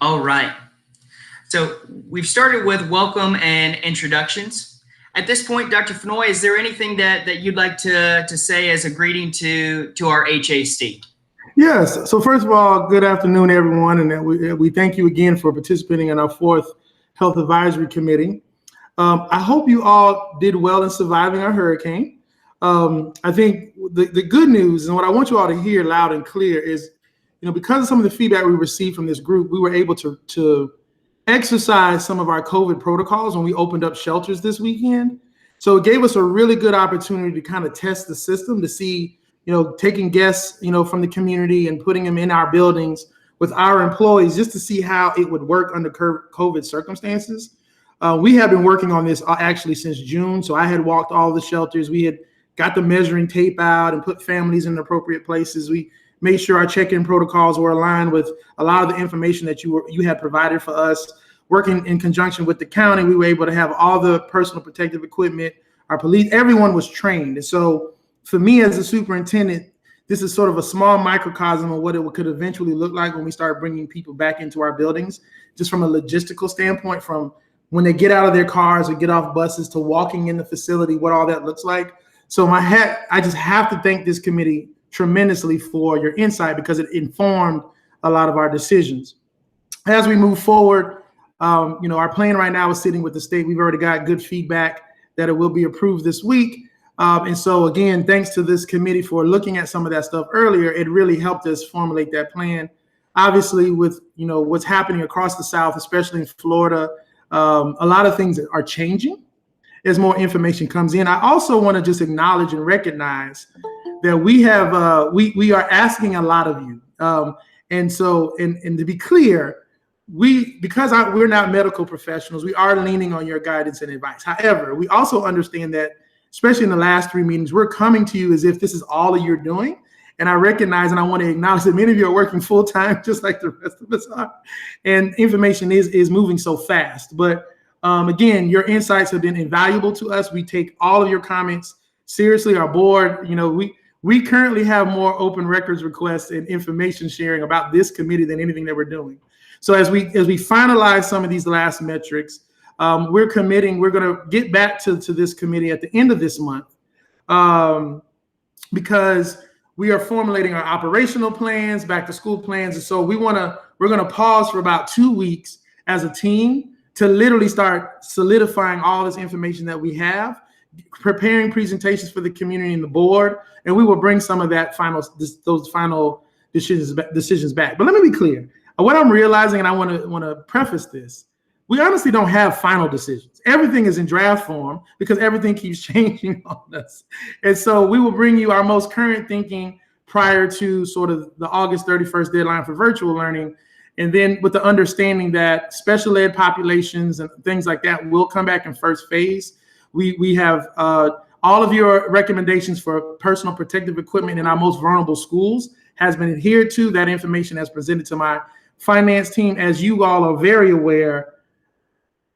All right. So we've started with welcome and introductions. At this point, Dr. Fenoy, is there anything that you'd like to say as a greeting to our HAC? Yes. So first of all, good afternoon, everyone, and we thank you again for participating in our fourth Health Advisory Committee. I hope you all did well in surviving our hurricane. I think the good news and what I want you all to hear loud and clear is, because of some of the feedback we received from this group, we were able to exercise some of our COVID protocols when we opened up shelters this weekend. So it gave us a really good opportunity to kind of test the system to see, taking guests, from the community and putting them in our buildings with our employees just to see how it would work under COVID circumstances. We have been working on this actually since June. So I had walked all the shelters. We had got the measuring tape out and put families in the appropriate places. We made sure our check-in protocols were aligned with a lot of the information that you had provided for us. Working in conjunction with the county, we were able to have all the personal protective equipment. Our police, everyone was trained. And so for me as a superintendent, this is sort of a small microcosm of what it could eventually look like when we start bringing people back into our buildings, just from a logistical standpoint, from when they get out of their cars or get off buses to walking in the facility, what all that looks like. So I just have to thank this committee tremendously for your insight because it informed a lot of our decisions. As we move forward, our plan right now is sitting with the state. We've already got good feedback that it will be approved this week. And so again, thanks to this committee for looking at some of that stuff earlier. It really helped us formulate that plan. Obviously, with what's happening across the South, especially in Florida, a lot of things are changing as more information comes in. I also want to just acknowledge and recognize that we are asking a lot of you. And to be clear, we're not medical professionals, we are leaning on your guidance and advice. However, we also understand that, especially in the last 3 meetings, we're coming to you as if this is all that you're doing. And I recognize and I want to acknowledge that many of you are working full time, just like the rest of us are. And information is moving so fast. But again, your insights have been invaluable to us. We take all of your comments seriously. Our board, we currently have more open records requests and information sharing about this committee than anything that we're doing. So as we finalize some of these last metrics, we're going to get back to this committee at the end of this month because we are formulating our operational plans, back to school plans. And so we're going to pause for about 2 weeks as a team to literally start solidifying all this information that we have, preparing presentations for the community and the board, and we will bring some of those final decisions back. But let me be clear. What I'm realizing, and I want to preface this, we honestly don't have final decisions. Everything is in draft form because everything keeps changing on us. And so we will bring you our most current thinking prior to sort of the August 31st deadline for virtual learning. And then with the understanding that special ed populations and things like that will come back in first phase. We have all of your recommendations for personal protective equipment in our most vulnerable schools has been adhered to. That information has presented to my finance team. As you all are very aware,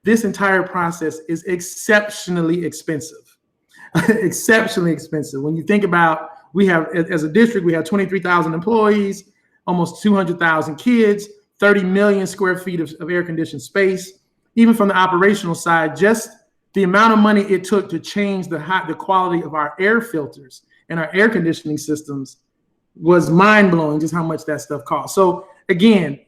this entire process is exceptionally expensive, exceptionally expensive. When you think about, as a district, we have 23,000 employees, almost 200,000 kids, 30 million square feet of air-conditioned space. Even from the operational side, just the amount of money it took to change the quality of our air filters and our air conditioning systems was mind-blowing, just how much that stuff costs. So again,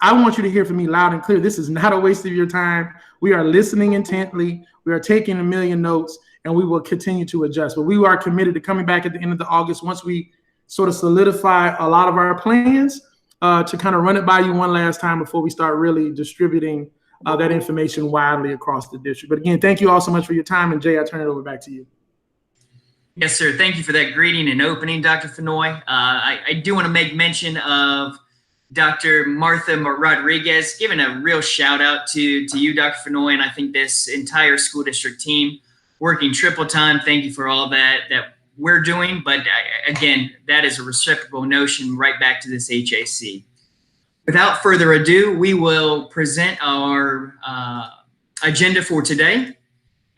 I want you to hear from me loud and clear. This is not a waste of your time. We are listening intently. We are taking a million notes, and we will continue to adjust. But we are committed to coming back at the end of the August once we sort of solidify a lot of our plans to kind of run it by you one last time before we start really distributing that information widely across the district. But again, thank you all so much for your time. And Jay, I turn it over back to you. Yes, sir. Thank you for that greeting and opening, Dr. Fenoy. I do want to make mention of Dr. Martha Rodriguez, giving a real shout out to you, Dr. Fenoy, and I think this entire school district team working triple time. Thank you for all that we're doing. But again, that is a reciprocal notion right back to this HAC. Without further ado, we will present our agenda for today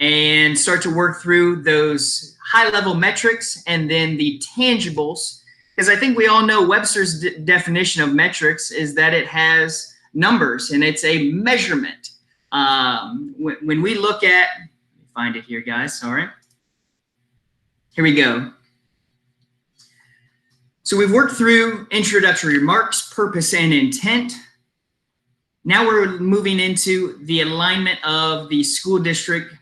and start to work through those high-level metrics and then the tangibles. Because I think we all know Webster's definition of metrics is that it has numbers, and it's a measurement. When we look at, let me find it here, guys, sorry. Here we go. So we've worked through introductory remarks, purpose, and intent. Now we're moving into the alignment of the school district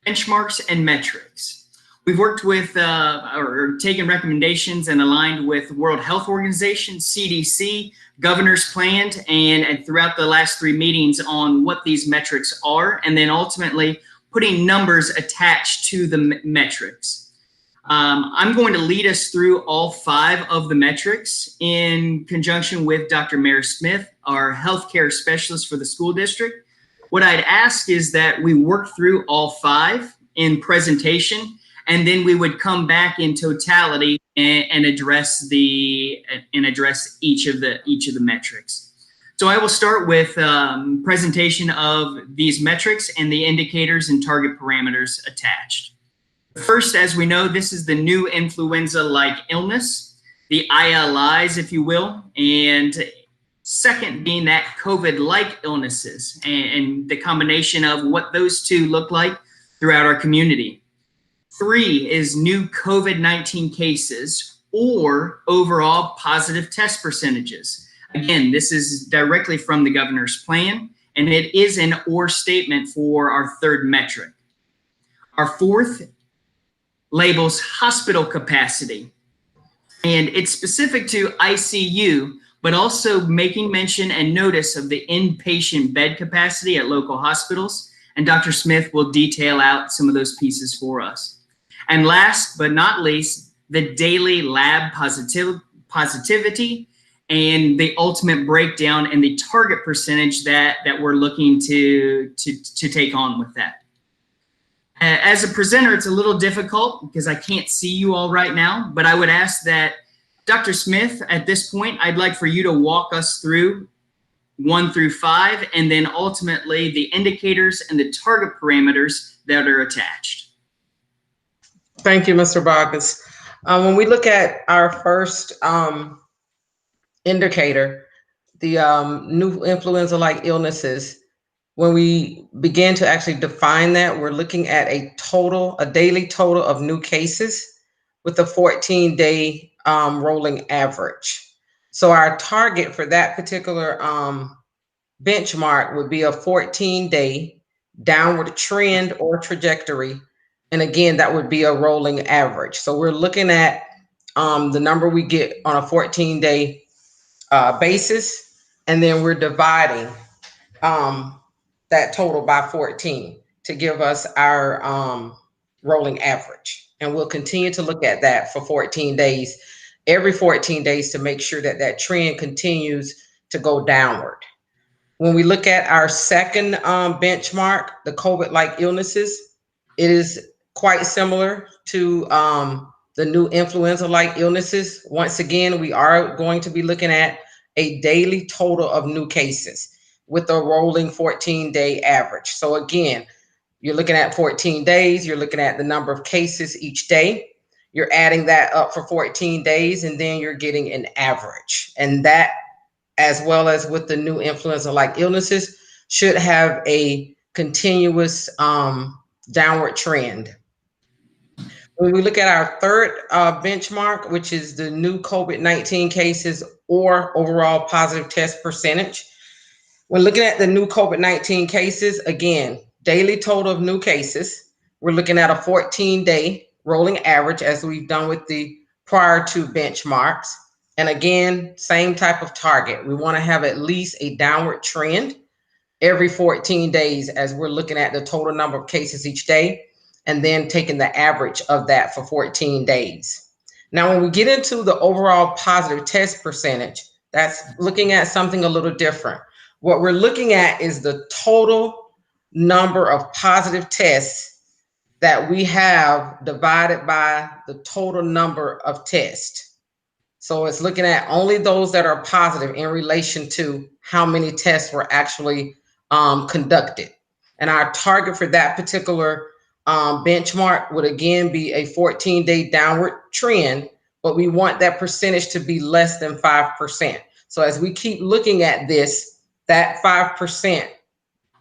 benchmarks and metrics. We've worked with or taken recommendations and aligned with World Health Organization, CDC, Governor's Plan, and throughout the last 3 meetings on what these metrics are, and then ultimately putting numbers attached to the metrics. I'm going to lead us through all 5 of the metrics in conjunction with Dr. Mary Smith, our healthcare specialist for the school district. What I'd ask is that we work through all 5 in presentation, and then we would come back in totality and address each of the metrics. So I will start with presentation of these metrics and the indicators and target parameters attached. First, as we know, this is the new influenza-like illness, the ILIs, if you will, and second being that COVID-like illnesses and the combination of what those 2 look like throughout our community. 3 is new COVID-19 cases or overall positive test percentages. Again, this is directly from the governor's plan, and it is an or statement for our 3rd metric. Our 4th labels hospital capacity, and it's specific to ICU, but also making mention and notice of the inpatient bed capacity at local hospitals, and Dr. Smith will detail out some of those pieces for us. And last but not least, the daily lab positivity and the ultimate breakdown and the target percentage that we're looking to take on with that. As a presenter, it's a little difficult because I can't see you all right now, but I would ask that Dr. Smith, at this point, I'd like for you to walk us through 1 through 5, and then ultimately the indicators and the target parameters that are attached. Thank you, Mr. Boggess. When we look at our first indicator, the new influenza-like illnesses, when we begin to actually define that, we're looking at a daily total of new cases with a 14-day rolling average. So our target for that particular benchmark would be a 14-day downward trend or trajectory. And again, that would be a rolling average. So we're looking at the number we get on a 14-day basis, and then we're dividing that total by 14 to give us our rolling average. And we'll continue to look at that for 14 days, every 14 days, to make sure that that trend continues to go downward. When we look at our second benchmark, the COVID-like illnesses, it is quite similar to the new influenza-like illnesses. Once again, we are going to be looking at a daily total of new cases with a rolling 14-day average. So again, you're looking at 14 days, you're looking at the number of cases each day, you're adding that up for 14 days, and then you're getting an average. And that, as well as with the new influenza-like illnesses, should have a continuous downward trend. When we look at our 3rd benchmark, which is the new COVID-19 cases or overall positive test percentage, when looking at the new COVID-19 cases, again, daily total of new cases, we're looking at a 14-day rolling average as we've done with the prior 2 benchmarks. And again, same type of target. We want to have at least a downward trend every 14 days as we're looking at the total number of cases each day, and then taking the average of that for 14 days. Now, when we get into the overall positive test percentage, that's looking at something a little different. What we're looking at is the total number of positive tests that we have divided by the total number of tests. So it's looking at only those that are positive in relation to how many tests were actually conducted. And our target for that particular benchmark would again be a 14-day downward trend, but we want that percentage to be less than 5%. So as we keep looking at this, that 5%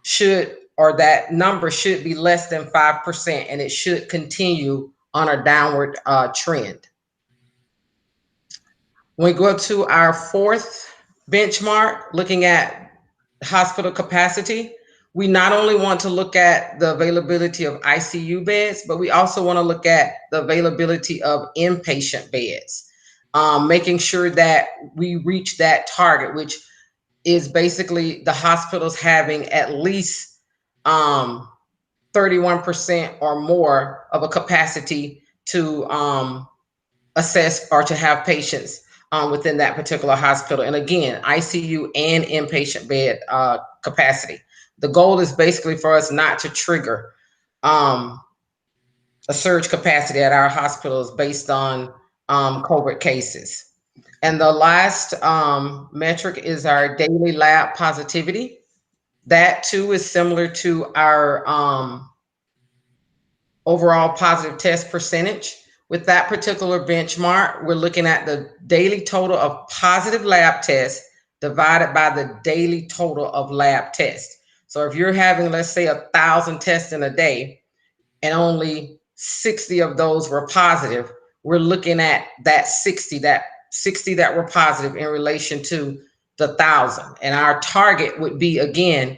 should, or that number should be less than 5%, and it should continue on a downward trend. When we go to our fourth benchmark, looking at hospital capacity, we not only want to look at the availability of ICU beds, but we also want to look at the availability of inpatient beds, making sure that we reach that target, which is basically the hospitals having at least 31% or more of a capacity to assess or to have patients within that particular hospital. And again, ICU and inpatient bed capacity. The goal is basically for us not to trigger a surge capacity at our hospitals based on COVID cases. And the last metric is our daily lab positivity. That too is similar to our overall positive test percentage. With that particular benchmark, we're looking at the daily total of positive lab tests divided by the daily total of lab tests. So if you're having, let's say, 1,000 tests in a day and only 60 of those were positive, we're looking at that 60 that were positive in relation to the 1,000. And our target would be, again,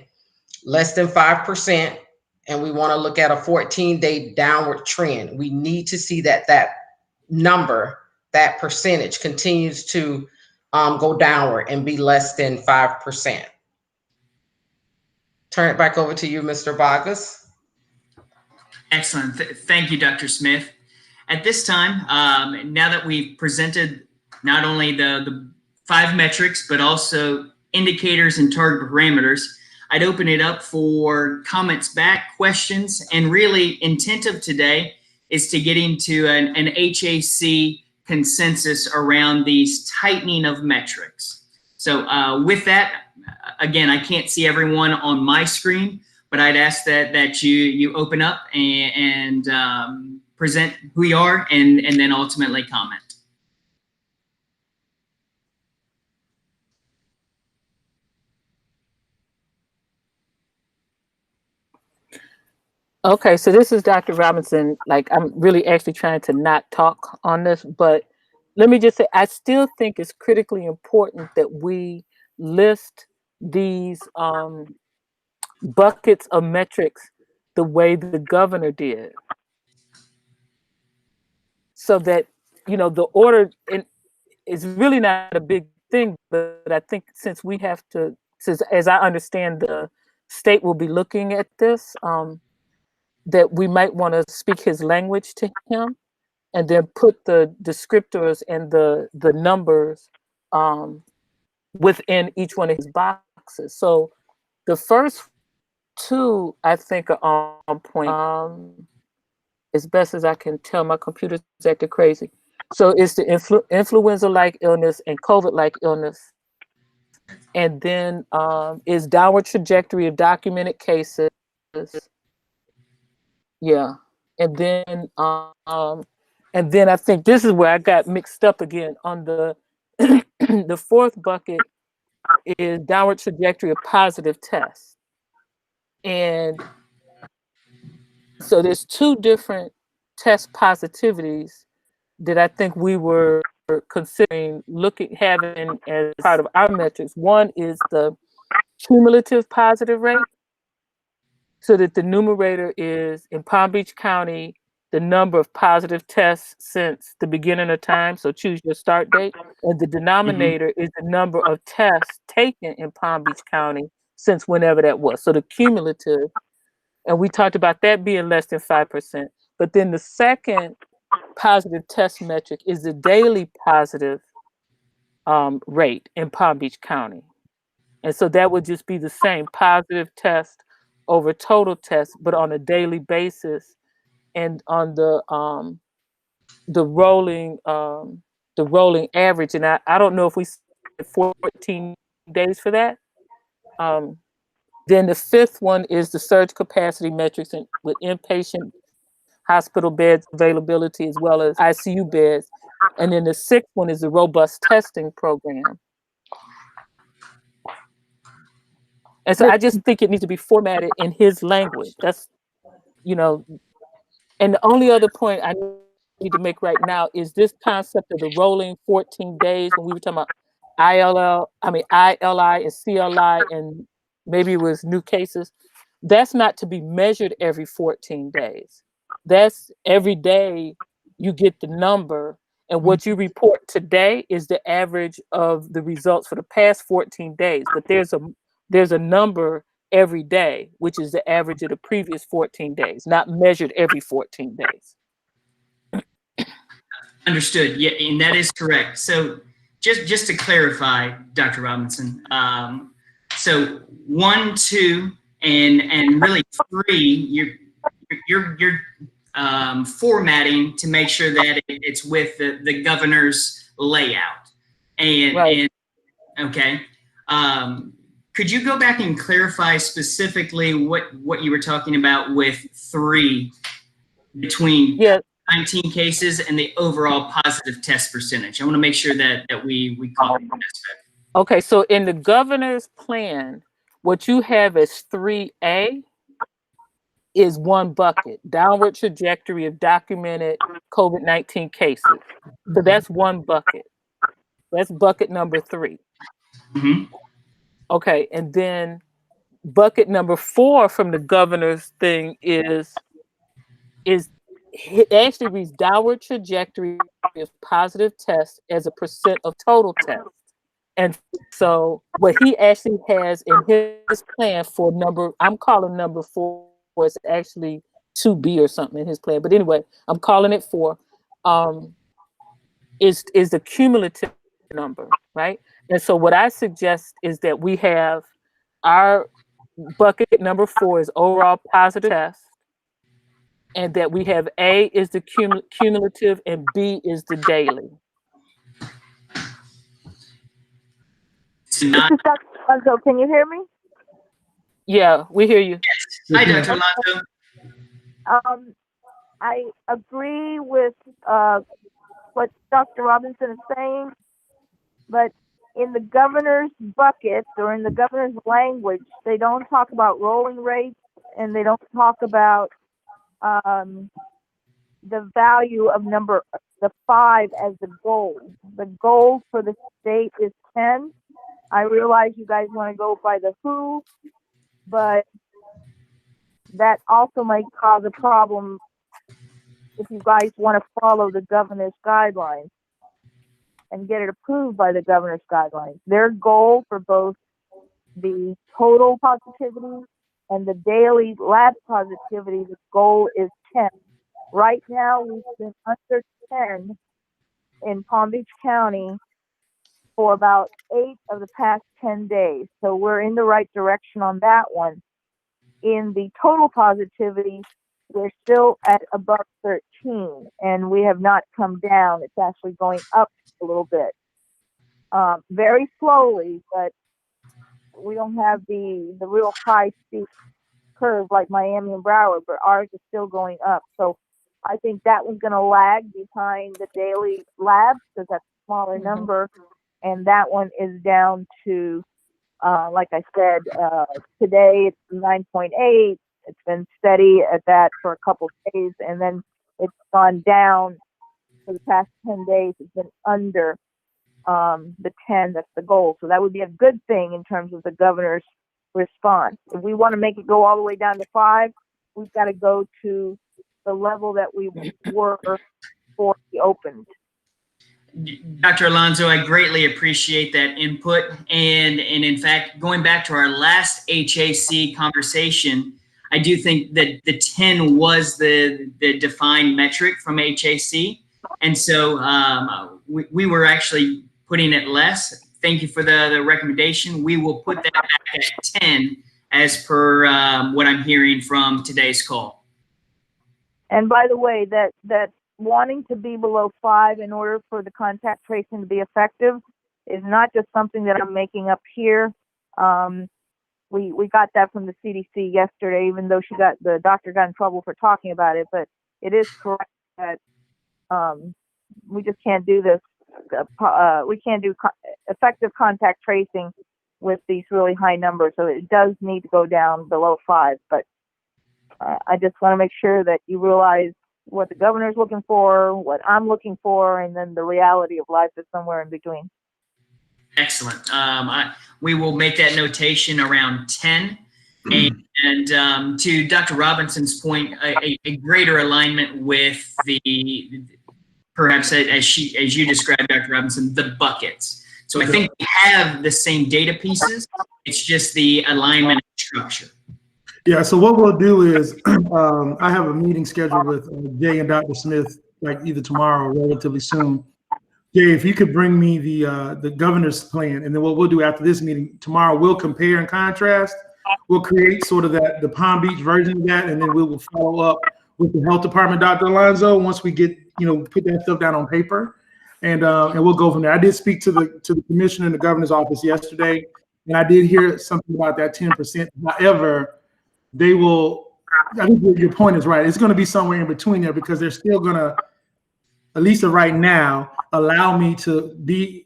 less than 5%. And we want to look at a 14-day downward trend. We need to see that number, that percentage continues to go downward and be less than 5%. Turn it back over to you, Mr. Vargas. Excellent. Thank you, Dr. Smith. At this time, now that we've presented not only the 5 metrics, but also indicators and target parameters, I'd open it up for comments back, questions, and really intent of today is to get into an HAC consensus around these tightening of metrics. So with that, again, I can't see everyone on my screen, but I'd ask that you open up and present who you are and then ultimately comment. Okay, so this is Dr. Robinson. Like, I'm really actually trying to not talk on this, but let me just say, I still think it's critically important that we list these buckets of metrics the way the governor did. So that, you know, the order is really not a big thing, but I think since we have to, since as I understand the state will be looking at this, that we might want to speak his language to him and then put the descriptors and the numbers within each one of his boxes. So the first 2, I think, are on point. As best as I can tell, my computer's acting crazy. So it's the influenza-like illness and COVID-like illness. And then is downward trajectory of documented cases. Yeah, and then I think this is where I got mixed up again on the the 4th bucket is downward trajectory of positive tests. And so there's 2 different test positivities that I think we were considering having as part of our metrics. One is the cumulative positive rate, so that the numerator is in Palm Beach County, the number of positive tests since the beginning of time, so choose your start date, and the denominator is the number of tests taken in Palm Beach County since whenever that was, so the cumulative, and we talked about that being less than 5%. But then the second positive test metric is the daily positive rate in Palm Beach County. And so that would just be the same positive test over total tests, but on a daily basis, and on the rolling average. And I don't know if we said 14 days for that. Then the 5th one is the surge capacity metrics with inpatient hospital beds availability as well as ICU beds. And then the 6th one is the robust testing program. And so I just think it needs to be formatted in his language. That's, you know, and the only other point I need to make right now is this concept of the rolling 14 days when we were talking about ILI and CLI, and maybe it was new cases. That's not to be measured every 14 days. That's every day you get the number, and what you report today is the average of the results for the past 14 days. But there's a number every day, which is the average of the previous 14 days, not measured every 14 days. Understood. Yeah, and that is correct. So just to clarify, Dr. Robinson, so 1, 2, and really 3, you're formatting to make sure that it's with the governor's layout. And, Right. and okay. Could you go back and clarify specifically what you were talking about with 3 between 19 cases and the overall positive test percentage? I want to make sure that we call it that. Okay, so in the governor's plan, what you have as 3A is 1 bucket, downward trajectory of documented COVID-19 cases. So that's 1 bucket. That's bucket number 3. Mm-hmm. Okay, and then bucket number 4 from the governor's thing is it actually reads downward trajectory of positive tests as a % of total tests. And so what he actually has in his plan for I'm calling number 4, it's actually 2B or something in his plan. But anyway, I'm calling it 4, is the cumulative number, right? And so what I suggest is that we have our bucket number 4 is overall positive tests, and that we have A is the cumulative and B is the daily. So not, Alonso, can you hear me? Yeah, we hear you. Hi, Dr. Alonso. I agree with what Dr. Robinson is saying, but in the governor's bucket or in the governor's language, they don't talk about rolling rates, and they don't talk about the value of the 5 as the goal. The goal for the state is 10. I realize you guys want to go by the WHO, but that also might cause a problem if you guys want to follow the governor's guidelines and get it approved by the governor's guidelines. Their goal for both the total positivity and the daily lab positivity, the goal is 10. Right now, we've been under 10 in Palm Beach County for about 8 of the past 10 days. So we're in the right direction on that one. In the total positivity, we're still at above 13, and we have not come down. It's actually going up a little bit, very slowly, but we don't have the real high steep curve like Miami and Broward, but ours is still going up. So I think that one's going to lag behind the daily labs because that's a smaller number, and that one is down to, like I said, today it's 9.8. It's been steady at that for a couple of days, and then it's gone down for the past 10 days. It's been under the 10. That's the goal. So that would be a good thing in terms of the governor's response. If we want to make it go all the way down to 5, we've got to go to the level that we were before we opened. Dr. Alonso, I greatly appreciate that input. And in fact, going back to our last HAC conversation, I do think that the 10 was the defined metric from HAC. And so we were actually putting it less. Thank you for the recommendation. We will put that back at 10 as per what I'm hearing from today's call. And by the way, that wanting to be below 5 in order for the contact tracing to be effective is not just something that I'm making up here. We got that from the CDC yesterday, even though the doctor got in trouble for talking about it. But it is correct that we just can't do this. We can't do effective contact tracing with these really high numbers. So it does need to go down below 5. But I just want to make sure that you realize what the governor's looking for, what I'm looking for, and then the reality of life is somewhere in between. Excellent. We will make that notation around 10. And to Dr. Robinson's point, a greater alignment with the, perhaps as you described, Dr. Robinson, the buckets. So I think we have the same data pieces. It's just the alignment and structure. Yeah, so what we'll do is I have a meeting scheduled with Jay and Dr. Smith, like either tomorrow or relatively soon. Jay, if you could bring me the governor's plan, and then what we'll do after this meeting tomorrow, we'll compare and contrast. We'll create sort of the Palm Beach version of that, and then we will follow up with the health department, Dr. Alonzo, once we get, put that stuff down on paper, and we'll go from there. I did speak to the commissioner in the governor's office yesterday, and I did hear something about that 10%. However, they will, I think your point is right. It's going to be somewhere in between there, because they're still going to, at least right now, allow me to be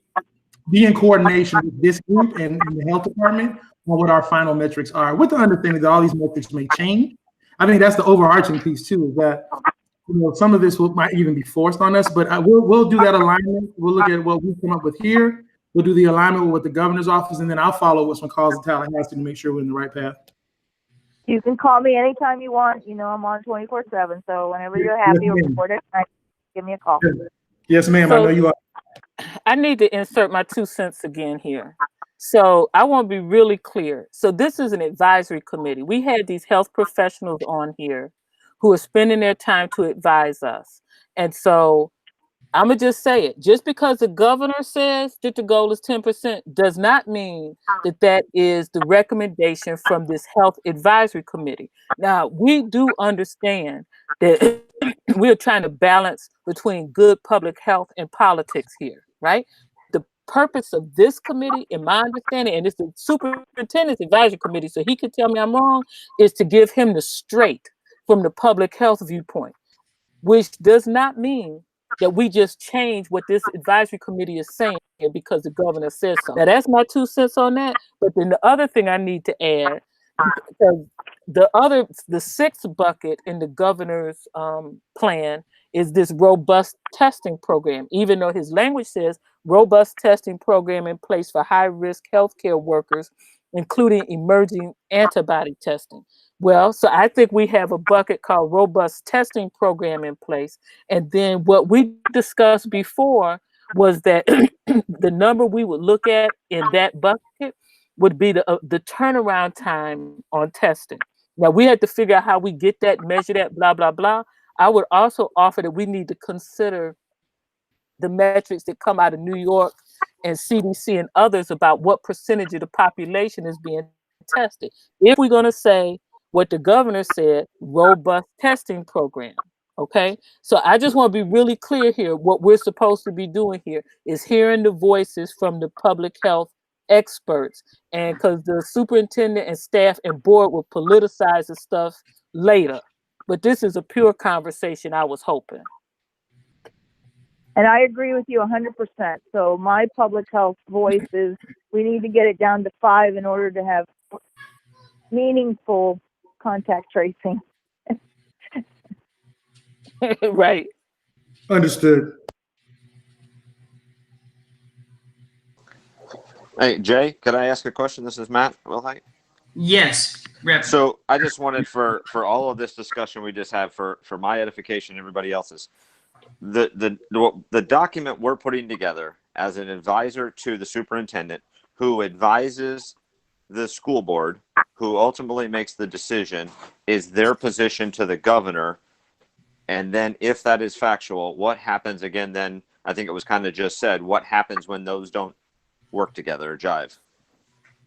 in coordination with this group and the health department on what our final metrics are, with the understanding that all these metrics may change. I think that's the overarching piece too, is that some of this might even be forced on us, but we'll do that alignment. We'll look at what we come up with here. We'll do the alignment with the governor's office, and then I'll follow with some calls in Tallahassee to make sure we're in the right path. You can call me anytime you want. I'm on 24/7. So whenever you're happy or bored at night, give me a call. Yes, ma'am. I know you are. I need to insert my 2 cents again here. So I want to be really clear. So this is an advisory committee. We had these health professionals on here who are spending their time to advise us. And so I'm going to just say it. Just because the governor says that the goal is 10% does not mean that that is the recommendation from this health advisory committee. Now, we do understand that we're trying to balance between good public health and politics here, right? The purpose of this committee, in my understanding, and it's the superintendent's advisory committee, so he could tell me I'm wrong, is to give him the straight from the public health viewpoint, which does not mean that we just change what this advisory committee is saying because the governor says so. Now, that's my 2 cents on that. But then the other thing I need to add, because the sixth bucket in the governor's plan is this robust testing program, even though his language says robust testing program in place for high-risk healthcare workers, including emerging antibody testing. Well, so I think we have a bucket called robust testing program in place. And then what we discussed before was that the number we would look at in that bucket would be the turnaround time on testing. Now, we had to figure out how we get that, measure that, blah, blah, blah. I would also offer that we need to consider the metrics that come out of New York and CDC and others about what percentage of the population is being tested. If we're going to say what the governor said, robust testing program, okay? So I just want to be really clear here. What we're supposed to be doing here is hearing the voices from the public health experts, and because the superintendent and staff and board will politicize the stuff later. But this is a pure conversation, I was hoping. And I agree with you 100%. So my public health voice is we need to get it down to 5 in order to have meaningful contact tracing. Right. Understood. Hey, Jay, could I ask a question? This is Matt Wilhite. Yes, Rep. So I just wanted for all of this discussion we just have for my edification and everybody else's, the document we're putting together as an advisor to the superintendent who advises the school board, who ultimately makes the decision, is their position to the governor. And then if that is factual, what happens again then? I think it was kind of just said, what happens when those don't work together or jive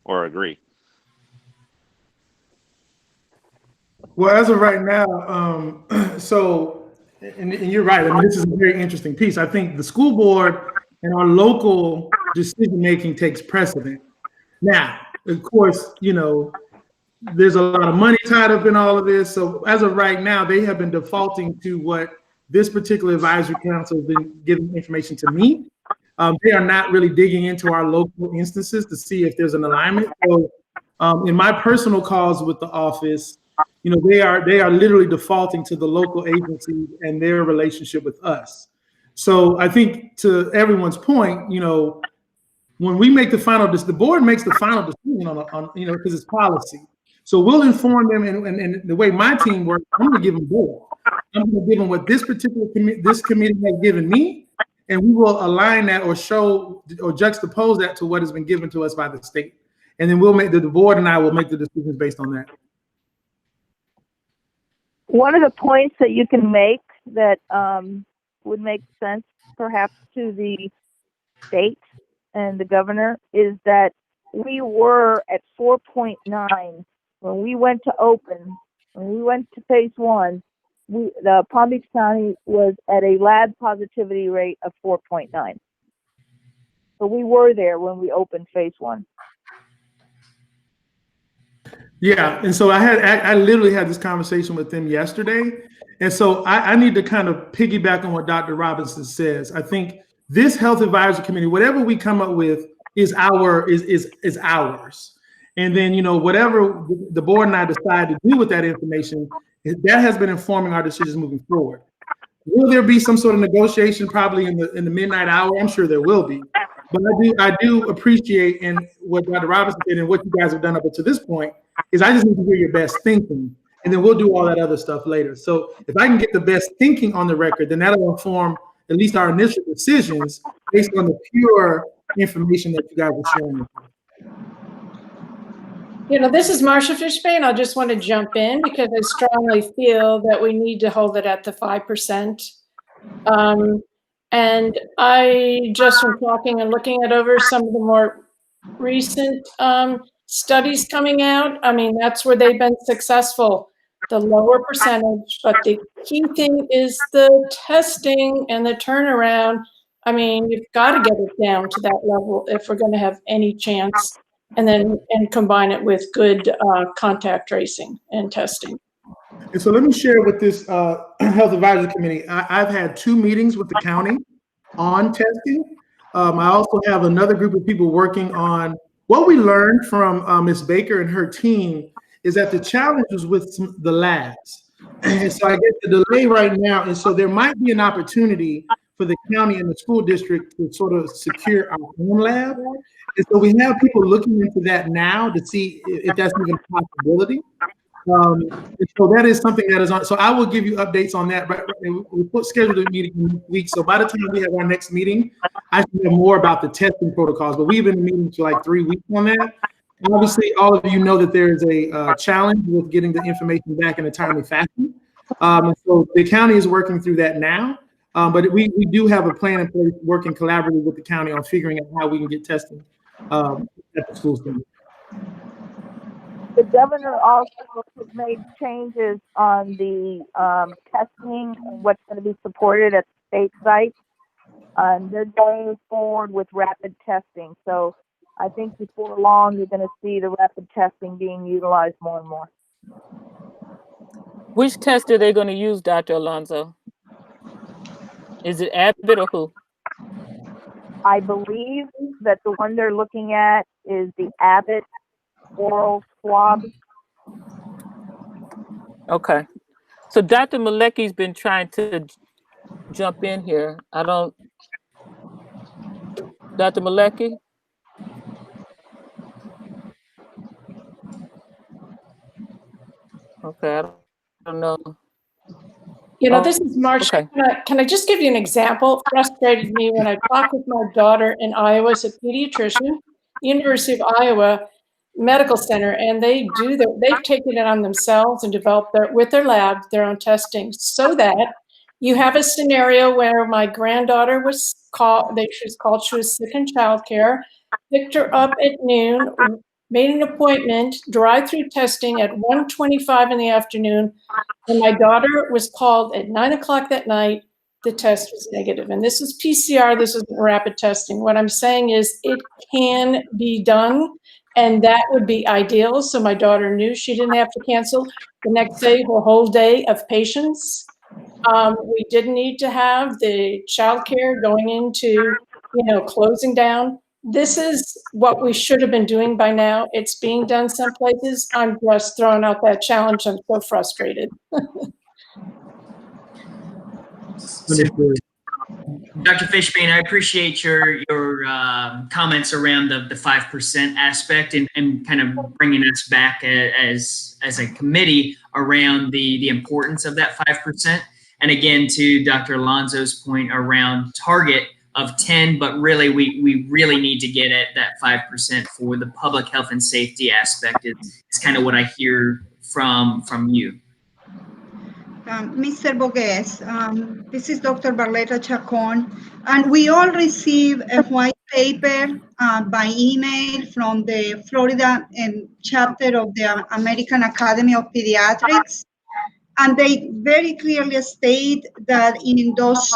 or agree? Well, as of right now, and you're right. I mean, this is a very interesting piece. I think the school board and our local decision-making takes precedent. Now, of course, there's a lot of money tied up in all of this. So as of right now, they have been defaulting to what this particular advisory council has been giving information to me. They are not really digging into our local instances to see if there's an alignment. So in my personal calls with the office, they are literally defaulting to the local agencies and their relationship with us. So I think to everyone's point, when we make the board makes the final decision on because it's policy. So we'll inform them, and the way my team works, I'm going to give them both. I'm going to give them what this particular committee has given me, and we will align that or show or juxtapose that to what has been given to us by the state. And then we'll make the board and I will make the decisions based on that. One of the points that you can make that would make sense perhaps to the state and the governor is that we were at 4.9 when we went to open. When we went to phase 1, the Palm Beach County was at a lab positivity rate of 4.9. So we were there when we opened phase 1. Yeah, and so I literally had this conversation with them yesterday, and so I need to kind of piggyback on what Dr. Robinson says. I think this health advisory committee, whatever we come up with, is ours, and then whatever the board and I decide to do with that information, that has been informing our decisions moving forward. Will there be some sort of negotiation probably in the midnight hour? I'm sure there will be, but I do appreciate and what Dr. Robinson did and what you guys have done up to this point. Is I just need to hear your best thinking, and then we'll do all that other stuff later. So if I can get the best thinking on the record, then that'll inform at least our initial decisions based on the pure information that you guys are sharing. This is Marsha Fishbane. I just want to jump in because I strongly feel that we need to hold it at the 5%. And I just from talking and looking at over some of the more recent studies coming out, I mean, that's where they've been successful, the lower percentage, but the key thing is the testing and the turnaround. I mean, you've got to get it down to that level if we're going to have any chance, and combine it with good contact tracing and testing. And so let me share with this health advisory committee. I've had 2 meetings with the county on testing. I also have another group of people working on what we learned from Ms. Baker and her team is that the challenge was with the labs. And so I get the delay right now. And so there might be an opportunity for the county and the school district to sort of secure our own lab. And so we have people looking into that now to see if that's even a possibility. And so that is something that is on. So I will give you updates on that. But we scheduled a meeting next week. So by the time we have our next meeting, I should know more about the testing protocols. But we've been meeting for like 3 weeks on that. Obviously, all of you know that there is a challenge with getting the information back in a timely fashion. And so the county is working through that now. But we do have a plan in place, working collaboratively with the county on figuring out how we can get testing at the school center. The governor also has made changes on the testing and what's going to be supported at the state site. They're going forward with rapid testing. So I think before long, you're going to see the rapid testing being utilized more and more. Which test are they going to use, Dr. Alonso? Is it Abbott or who? I believe that the one they're looking at is the Abbott oral swab. Okay. So Dr. Malecki's been trying to jump in here. Dr. Malecki? Okay, I don't know. This is Marsha. Okay. Can I just give you an example? It frustrated me when I talked with my daughter in Iowa as a pediatrician, University of Iowa Medical Center, and they've taken it on themselves and developed with their lab, their own testing, so that you have a scenario where my granddaughter was called, she was sick in childcare, picked her up at noon, made an appointment, drive-through testing at 1:25 in the afternoon. When my daughter was called at 9 o'clock that night, the test was negative. And this is PCR, this isn't rapid testing. What I'm saying is it can be done, and that would be ideal. So my daughter knew she didn't have to cancel the next day, her whole day of patients. We didn't need to have the childcare going into closing down. This is what we should have been doing by now. It's being done some places. I'm just throwing out that challenge. I'm so frustrated. Dr. Fishbane, I appreciate your comments around the 5% aspect and kind of bringing us back as a committee around the importance of that 5%. And again, to Dr. Alonso's point around target of 10, but really we really need to get at that 5% for the public health and safety aspect. It's kind of what I hear from you. Mr. Bogues, this is Dr. Barletta Chacon, and we all receive a white paper by email from the Florida chapter of the American Academy of Pediatrics, and they very clearly state that in those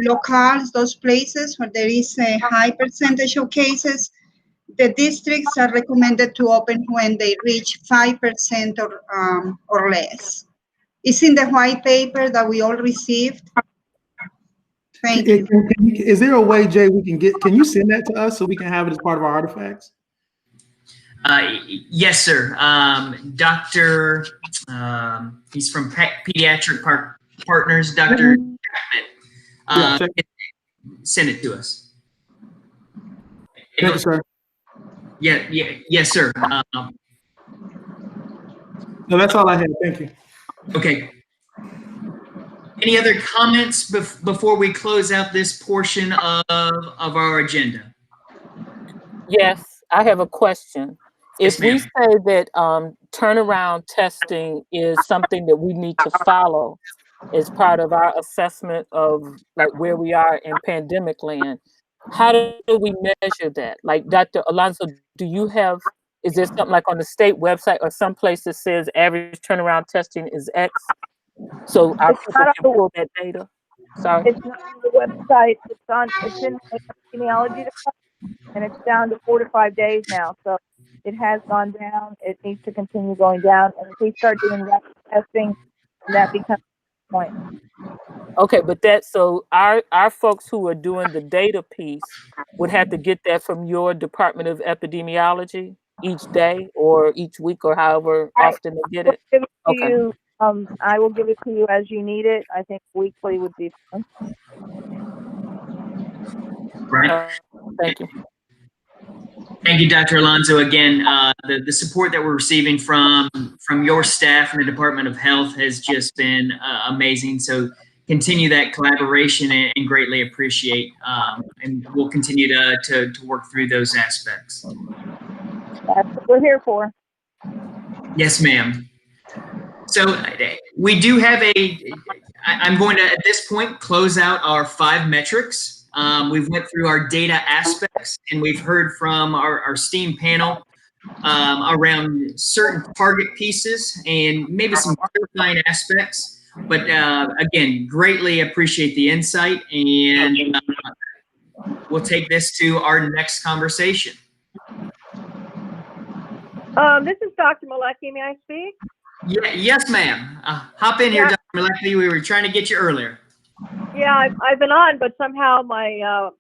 locales, those places where there is a high percentage of cases, the districts are recommended to open when they reach 5% or less. It's in the white paper that we all received. Thank you. Is there a way, Jay, can you send that to us so we can have it as part of our artifacts? Yes, sir. Dr. He's from Pediatric Partners, Dr. Chapman. Send it to us. Thank you, sir. Yes, sir. No, that's all I had. Thank you. Okay. Any other comments before we close out this portion of our agenda? Yes, I have a question. Yes, If we ma'am. say that turnaround testing is something that we need to follow as part of our assessment of like where we are in pandemic land, how do we measure that? Like Dr. Alonso, is there something like on the state website or someplace that says average turnaround testing is X? So our people can pull that data? Sorry. It's not on the website. It's in the epidemiology department, and it's down to 4 to 5 days now. So it has gone down. It needs to continue going down. And if we start doing rapid testing, that becomes the point. Okay, but so our folks who are doing the data piece would have to get that from your Department of Epidemiology each day or each week or however often they get it? Okay. I will give it to you as you need it. I think weekly would be fine. Right. Thank you. Thank you, Dr. Alonso. Again, the support that we're receiving from your staff and the Department of Health has just been amazing. So continue that collaboration and greatly appreciate. And we'll continue to work through those aspects. That's what we're here for. Yes, ma'am. So we do have I'm going to, at this point, close out our 5 metrics. We've went through our data aspects, and we've heard from our STEAM panel around certain target pieces and maybe some clarifying aspects. But again, greatly appreciate the insight, and we'll take this to our next conversation. This is Dr. Malecki. May I speak? Yes, ma'am. Hop in here, Dr. Malecki. We were trying to get you earlier. Yeah, I've been on, but somehow I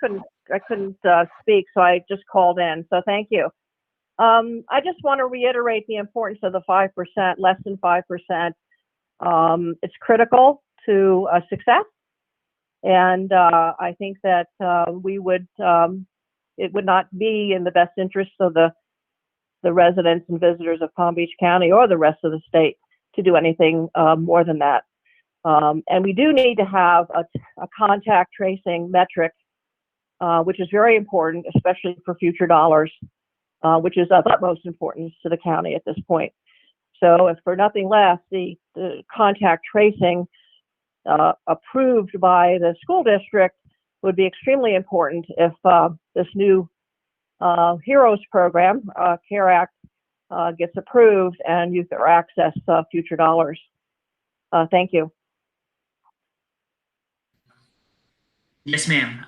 couldn't speak, so I just called in. So thank you. I just want to reiterate the importance of the 5%, less than 5%. It's critical to success, and I think that it would not be in the best interest of the residents and visitors of Palm Beach County or the rest of the state to do anything more than that. And we do need to have a contact tracing metric, which is very important, especially for future dollars, which is of utmost importance to the county at this point. So if for nothing less, the contact tracing approved by the school district would be extremely important if this new HEROES program, CARE Act, gets approved and you can access future dollars. Thank you. Yes, ma'am.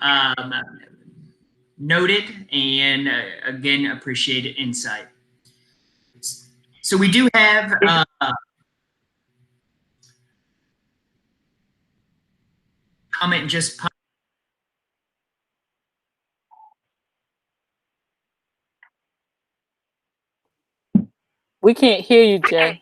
Noted, and again, appreciate insight. So we do have comment just We can't hear you, Jay.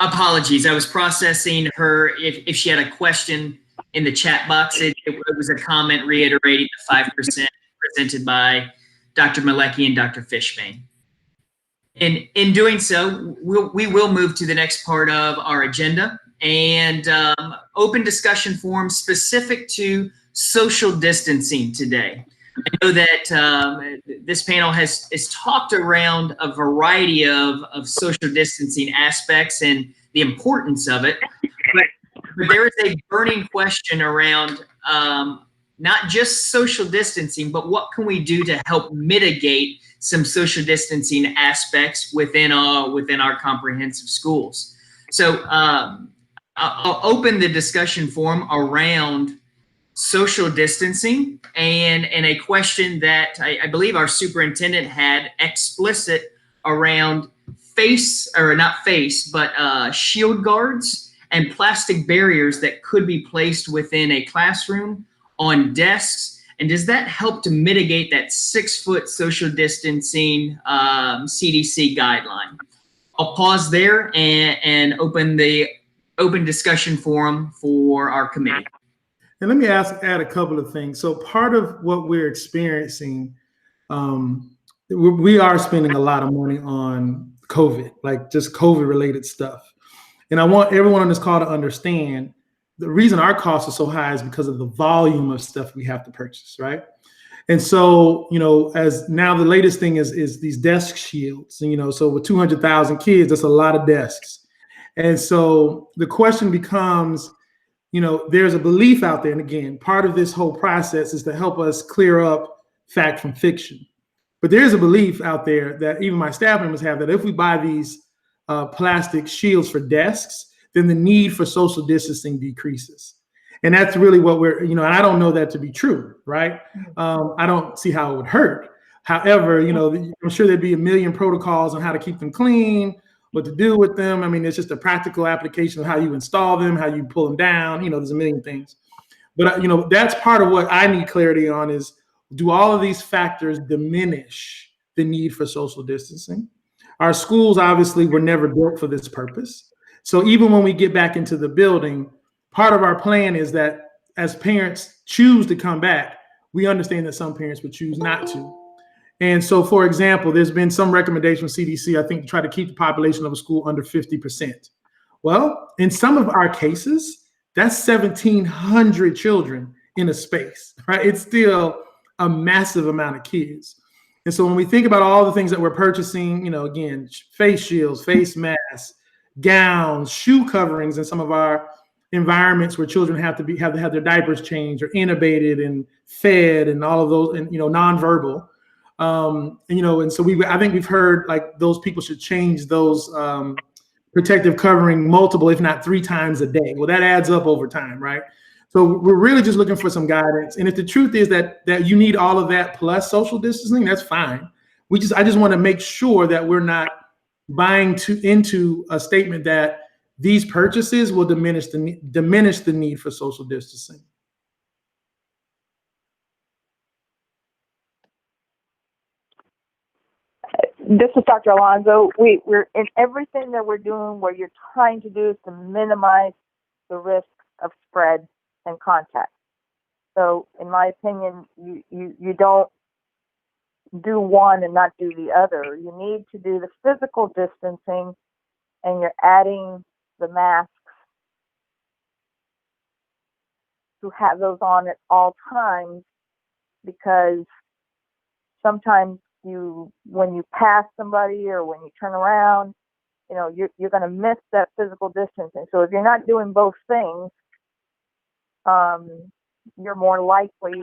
Apologies. I was processing her if she had a question in the chat box. It was a comment reiterating the 5% presented by Dr. Malecki and Dr. Fishbane. In doing so, we will move to the next part of our agenda and open discussion forum specific to social distancing today. I know that this panel has talked around a variety of social distancing aspects and the importance of it, but there is a burning question around not just social distancing, but what can we do to help mitigate some social distancing aspects within our comprehensive schools. So I'll open the discussion forum around social distancing and a question that I believe our superintendent had explicit around shield guards and plastic barriers that could be placed within a classroom on desks. And does that help to mitigate that 6-foot social distancing CDC guideline? I'll pause there and open the discussion forum for our committee. And let me add a couple of things. So part of what we're experiencing, we are spending a lot of money on COVID, like just COVID related stuff. And I want everyone on this call to understand the reason our costs are so high is because of the volume of stuff we have to purchase, right? And so, as now the latest thing is these desk shields, and, so with 200,000 kids, that's a lot of desks. And so the question becomes, there's a belief out there, and again, part of this whole process is to help us clear up fact from fiction. But there's a belief out there that even my staff members have that if we buy these plastic shields for desks, then the need for social distancing decreases. And that's really what and I don't know that to be true, right? I don't see how it would hurt. However, I'm sure there'd be a million protocols on how to keep them clean, what to do with them. I mean, it's just a practical application of how you install them, how you pull them down, there's a million things. But, that's part of what I need clarity on is, do all of these factors diminish the need for social distancing? Our schools obviously were never built for this purpose. So even when we get back into the building, part of our plan is that as parents choose to come back, we understand that some parents would choose not to. And so, for example, there's been some recommendation from CDC, I think, to try to keep the population of a school under 50%. Well, in some of our cases, that's 1,700 children in a space, right? It's still a massive amount of kids. And so when we think about all the things that we're purchasing, again, face shields, face masks, gowns, shoe coverings in some of our environments where children have to have their diapers changed or intubated and fed and all of those, and nonverbal. And so I think we've heard like those people should change those protective covering multiple, if not 3 times a day. Well, that adds up over time, right? So we're really just looking for some guidance. And if the truth is that you need all of that plus social distancing, that's fine. I just want to make sure that we're not buying into a statement that these purchases will diminish the need for social distancing. This is Dr. Alonso. We're in everything that we're doing, what you're trying to do is to minimize the risk of spread and contact. So in my opinion, you don't do one and not do the other. You need to do the physical distancing, and you're adding the masks to have those on at all times, because sometimes when you pass somebody or when you turn around, you're going to miss that physical distancing. So if you're not doing both things, you're more likely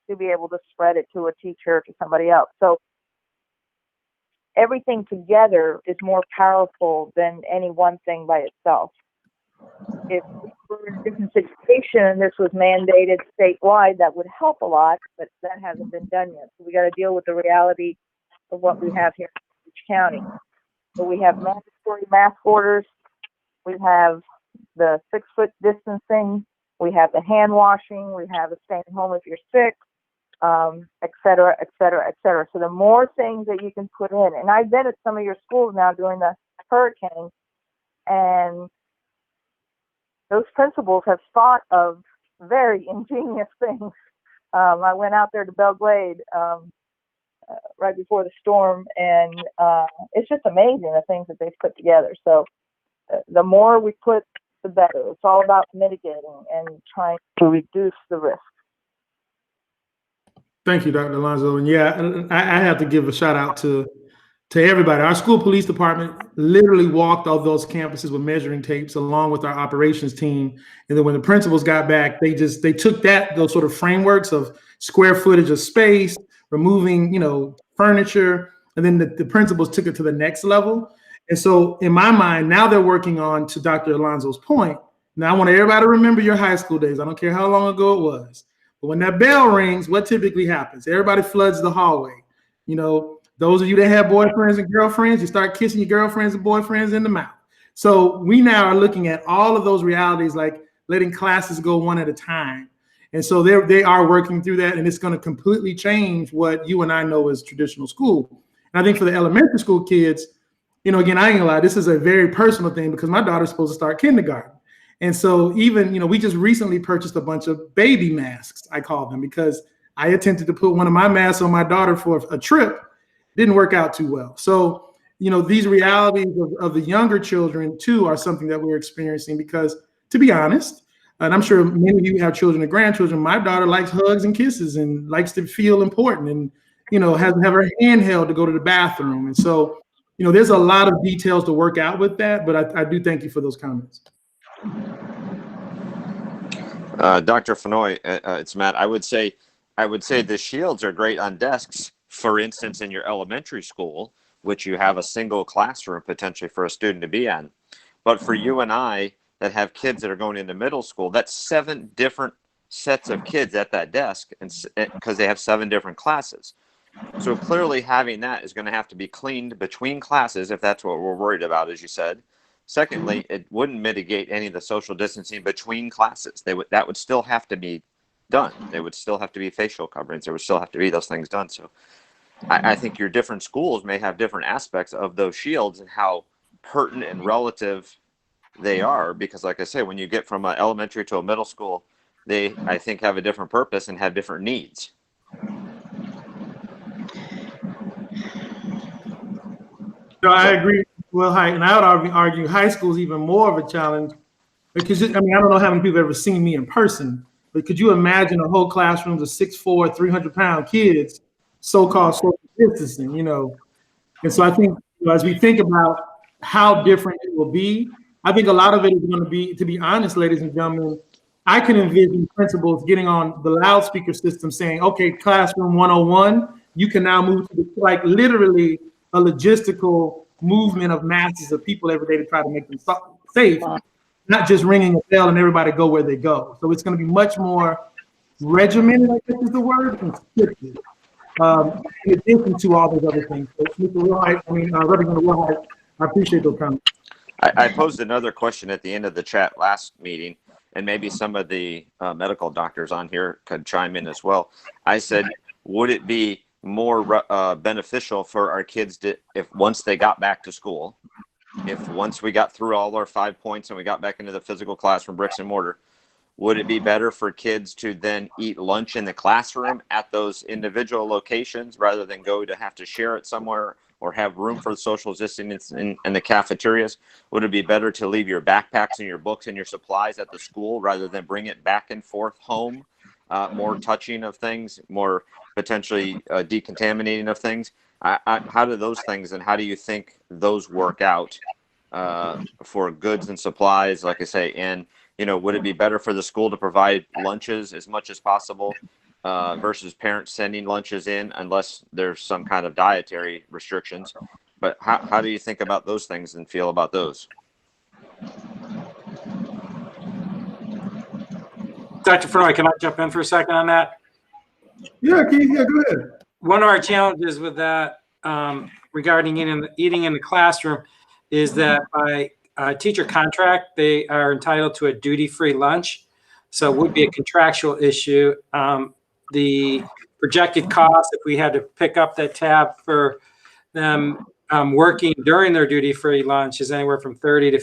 to be able to spread it to a teacher or to somebody else. So everything together is more powerful than any one thing by itself. If we're in a different situation and this was mandated statewide, that would help a lot, but that hasn't been done yet. So we got to deal with the reality of what we have here in each county. So we have mandatory mask orders, we have the 6-foot distancing, we have the hand washing, we have the staying home if you're sick, et cetera, et cetera, et cetera. So the more things that you can put in, and I've been at some of your schools now during the hurricane, and those principals have thought of very ingenious things. I went out there to Belle Glade right before the storm, and it's just amazing the things that they've put together. So the more we put, the better. It's all about mitigating and trying to reduce the risk. Thank you, Dr. Alonso. And yeah, I have to give a shout out to everybody. Our school police department literally walked all those campuses with measuring tapes along with our operations team. And then when the principals got back, they took those sort of frameworks of square footage of space, removing, furniture, and then the principals took it to the next level. And so in my mind, now they're working on, to Dr. Alonso's point, now I want everybody to remember your high school days. I don't care how long ago it was. But when that bell rings, what typically happens? Everybody floods the hallway. Those of you that have boyfriends and girlfriends, you start kissing your girlfriends and boyfriends in the mouth. So we now are looking at all of those realities, like letting classes go one at a time. And so they are working through that, and it's going to completely change what you and I know as traditional school. And I think for the elementary school kids, again, I ain't gonna lie, this is a very personal thing because my daughter's supposed to start kindergarten. And so even, we just recently purchased a bunch of baby masks, I call them, because I attempted to put one of my masks on my daughter for a trip. Didn't work out too well. So, these realities of the younger children too are something that we're experiencing because, to be honest, and I'm sure many of you have children and grandchildren, my daughter likes hugs and kisses and likes to feel important and, has to have her hand held to go to the bathroom. And so, there's a lot of details to work out with that, but I do thank you for those comments. Dr. Fenoy, it's Matt. I would say the shields are great on desks. For instance, in your elementary school, which you have a single classroom potentially for a student to be in. But for you and I that have kids that are going into middle school, that's 7 different sets of kids at that desk, and because they have 7 different classes. So clearly having that is going to have to be cleaned between classes if that's what we're worried about, as you said. Secondly, it wouldn't mitigate any of the social distancing between classes. That would still have to be done. There would still have to be facial coverings. There would still have to be those things done. So I think your different schools may have different aspects of those shields and how pertinent and relative they are. Because like I say, when you get from an elementary to a middle school, they, I think, have a different purpose and have different needs. So I agree. Well, and I would argue high school is even more of a challenge because, I don't know how many people have ever seen me in person, but could you imagine a whole classroom of 6'4", 300-pound kids, so-called social distancing, And so I think as we think about how different it will be, I think a lot of it is going to be, to be honest, ladies and gentlemen, I can envision principals getting on the loudspeaker system saying, okay, classroom 101, you can now move to like literally a logistical movement of masses of people every day to try to make them safe, not just ringing a bell and everybody go where they go. So it's going to be much more regimented, I guess is the word, and scripted. In addition to all those other things. So, Mr. Wilhite, Representative Wilhite, I appreciate those comments. I posed another question at the end of the chat last meeting, and maybe some of the medical doctors on here could chime in as well. I said, would it be more beneficial for our kids to, if once they got back to school, if once we got through all our 5 points and we got back into the physical classroom, bricks and mortar, would it be better for kids to then eat lunch in the classroom at those individual locations rather than go to have to share it somewhere or have room for social distancing in the cafeterias? Would it be better to leave your backpacks and your books and your supplies at the school rather than bring it back and forth home? More touching of things, more potentially decontaminating of things. How do those things, and how do you think those work out for goods and supplies, like I say, and would it be better for the school to provide lunches as much as possible versus parents sending lunches in unless there's some kind of dietary restrictions? But how do you think about those things and feel about those? Dr. Fenoy, can I jump in for a second on that? Yeah, Keith, yeah, go ahead. One of our challenges with that regarding eating in the classroom is that by teacher contract, they are entitled to a duty-free lunch. So it would be a contractual issue. The projected cost, if we had to pick up that tab for them working during their duty-free lunch, is anywhere from $30 to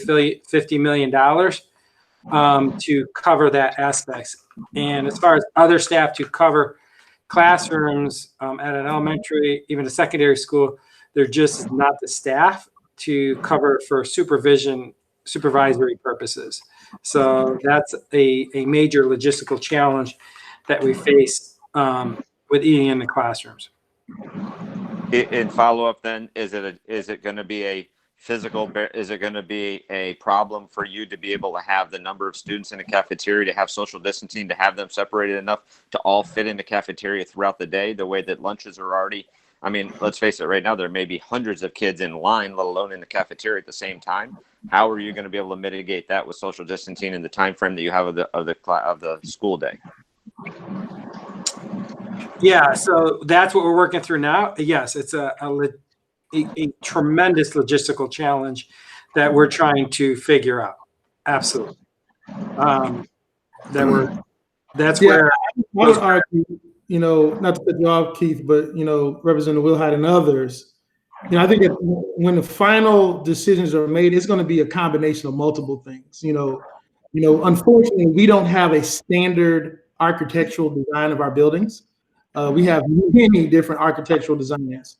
$50 million to cover that aspect. And as far as other staff to cover classrooms at an elementary, even a secondary school, there just is not the staff to cover for supervisory purposes. So that's a major logistical challenge that we face with eating in the classrooms. In follow up, then, is it going to be a physical? Is it going to be a problem for you to be able to have the number of students in the cafeteria, to have social distancing, to have them separated enough to all fit in the cafeteria throughout the day, the way that lunches are already? I mean, let's face it, right now there may be hundreds of kids in line, let alone in the cafeteria at the same time. How are you going to be able to mitigate that with social distancing in the time frame that you have of the school day? Yeah, so that's what we're working through now. Yes, it's a tremendous logistical challenge that we're trying to figure out. Absolutely. That's where I would argue, not to cut you off, Keith, but Representative Wilhite and others, I think that when the final decisions are made, it's going to be a combination of multiple things. Unfortunately, we don't have a standard architectural design of our buildings. We have many different architectural designs.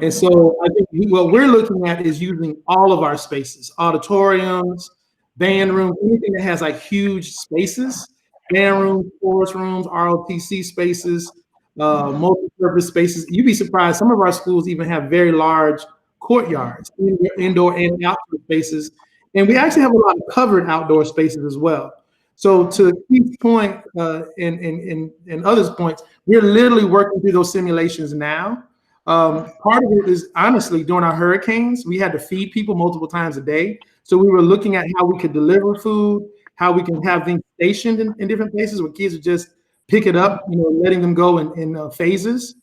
And so I think what we're looking at is using all of our spaces, auditoriums, band rooms, anything that has like huge spaces, band rooms, chorus rooms, ROTC spaces, multi-purpose spaces. You'd be surprised. Some of our schools even have very large courtyards, indoor and outdoor spaces. And we actually have a lot of covered outdoor spaces as well. So to Keith's point and others' points, we're literally working through those simulations now. Part of it is honestly during our hurricanes, we had to feed people multiple times a day. So we were looking at how we could deliver food, how we can have things stationed in different places where kids would just pick it up, letting them go in phases.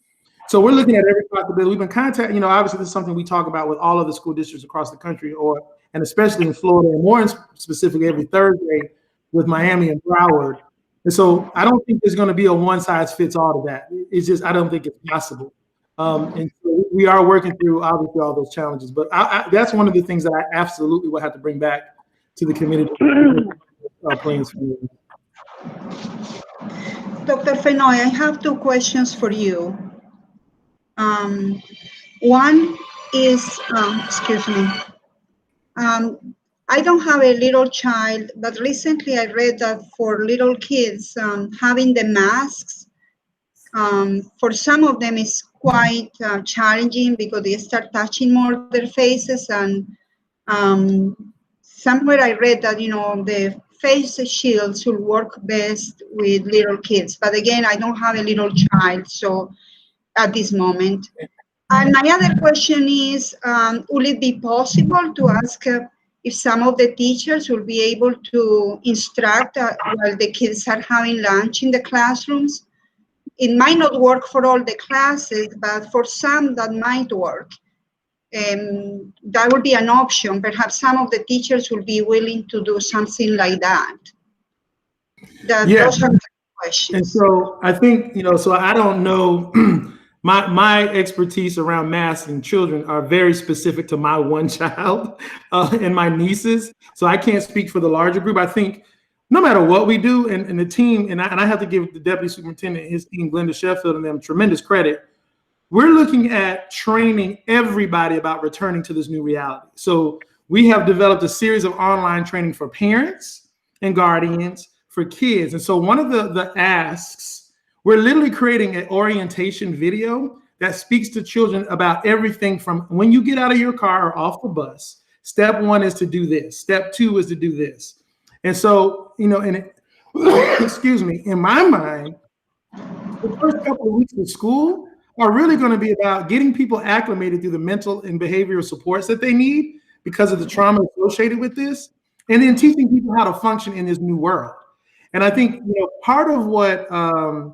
So we're looking at every possibility. We've been contacting, obviously this is something we talk about with all of the school districts across the country, and especially in Florida, and more specifically every Thursday with Miami and Broward. And so I don't think there's going to be a one size fits all to that. It's just, I don't think it's possible. And so we are working through obviously all those challenges, but that's one of the things that I absolutely will have to bring back to the committee. Plans for you. Dr. Fenoy, I have two questions for you. One is, excuse me. I don't have a little child, but recently I read that for little kids, having the masks, for some of them is quite challenging because they start touching more their faces. And somewhere I read that, the face shields should work best with little kids. But again, I don't have a little child, so at this moment. And my other question is, will it be possible to ask if some of the teachers will be able to instruct while the kids are having lunch in the classrooms? It might not work for all the classes, but for some that might work. That would be an option. Perhaps some of the teachers will be willing to do something like that. Those are my questions. And so I think, so I don't know, my expertise around masks and children are very specific to my one child and my nieces. So I can't speak for the larger group. I think no matter what we do, and the team, and I have to give the deputy superintendent and his team, Glenda Sheffield, and them tremendous credit. We're looking at training everybody about returning to this new reality. So we have developed a series of online training for parents and guardians, for kids. And so one of the asks, we're literally creating an orientation video that speaks to children about everything from when you get out of your car or off the bus. Step one is to do this. Step two is to do this. And so, excuse me, in my mind, the first couple of weeks of school are really going to be about getting people acclimated through the mental and behavioral supports that they need because of the trauma associated with this, and then teaching people how to function in this new world. And I think, part of what, our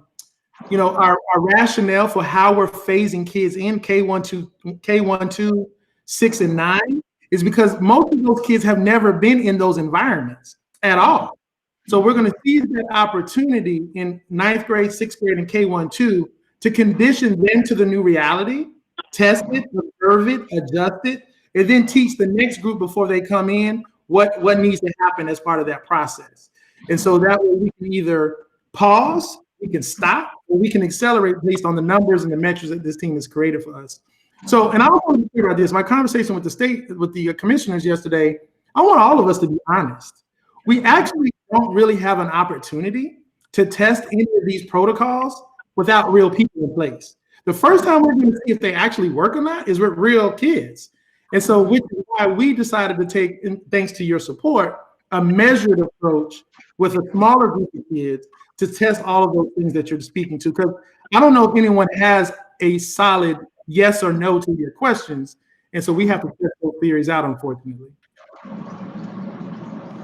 rationale for how we're phasing kids in K1, 2, 6, and 9 is because most of those kids have never been in those environments at all. So we're going to seize that opportunity in 9th grade, 6th grade, and K1, 2 to condition them to the new reality, test it, observe it, adjust it, and then teach the next group before they come in what needs to happen as part of that process. And so that way we can either pause, we can stop, or we can accelerate based on the numbers and the metrics that this team has created for us. So, and I also want to be clear about this. My conversation with the commissioners yesterday, I want all of us to be honest. We actually don't really have an opportunity to test any of these protocols without real people in place. The first time we're going to see if they actually work or not is with real kids. And so, which is why we decided to take, thanks to your support, a measured approach with a smaller group of kids to test all of those things that you're speaking to. Because I don't know if anyone has a solid yes or no to your questions. And so we have to test those theories out, unfortunately.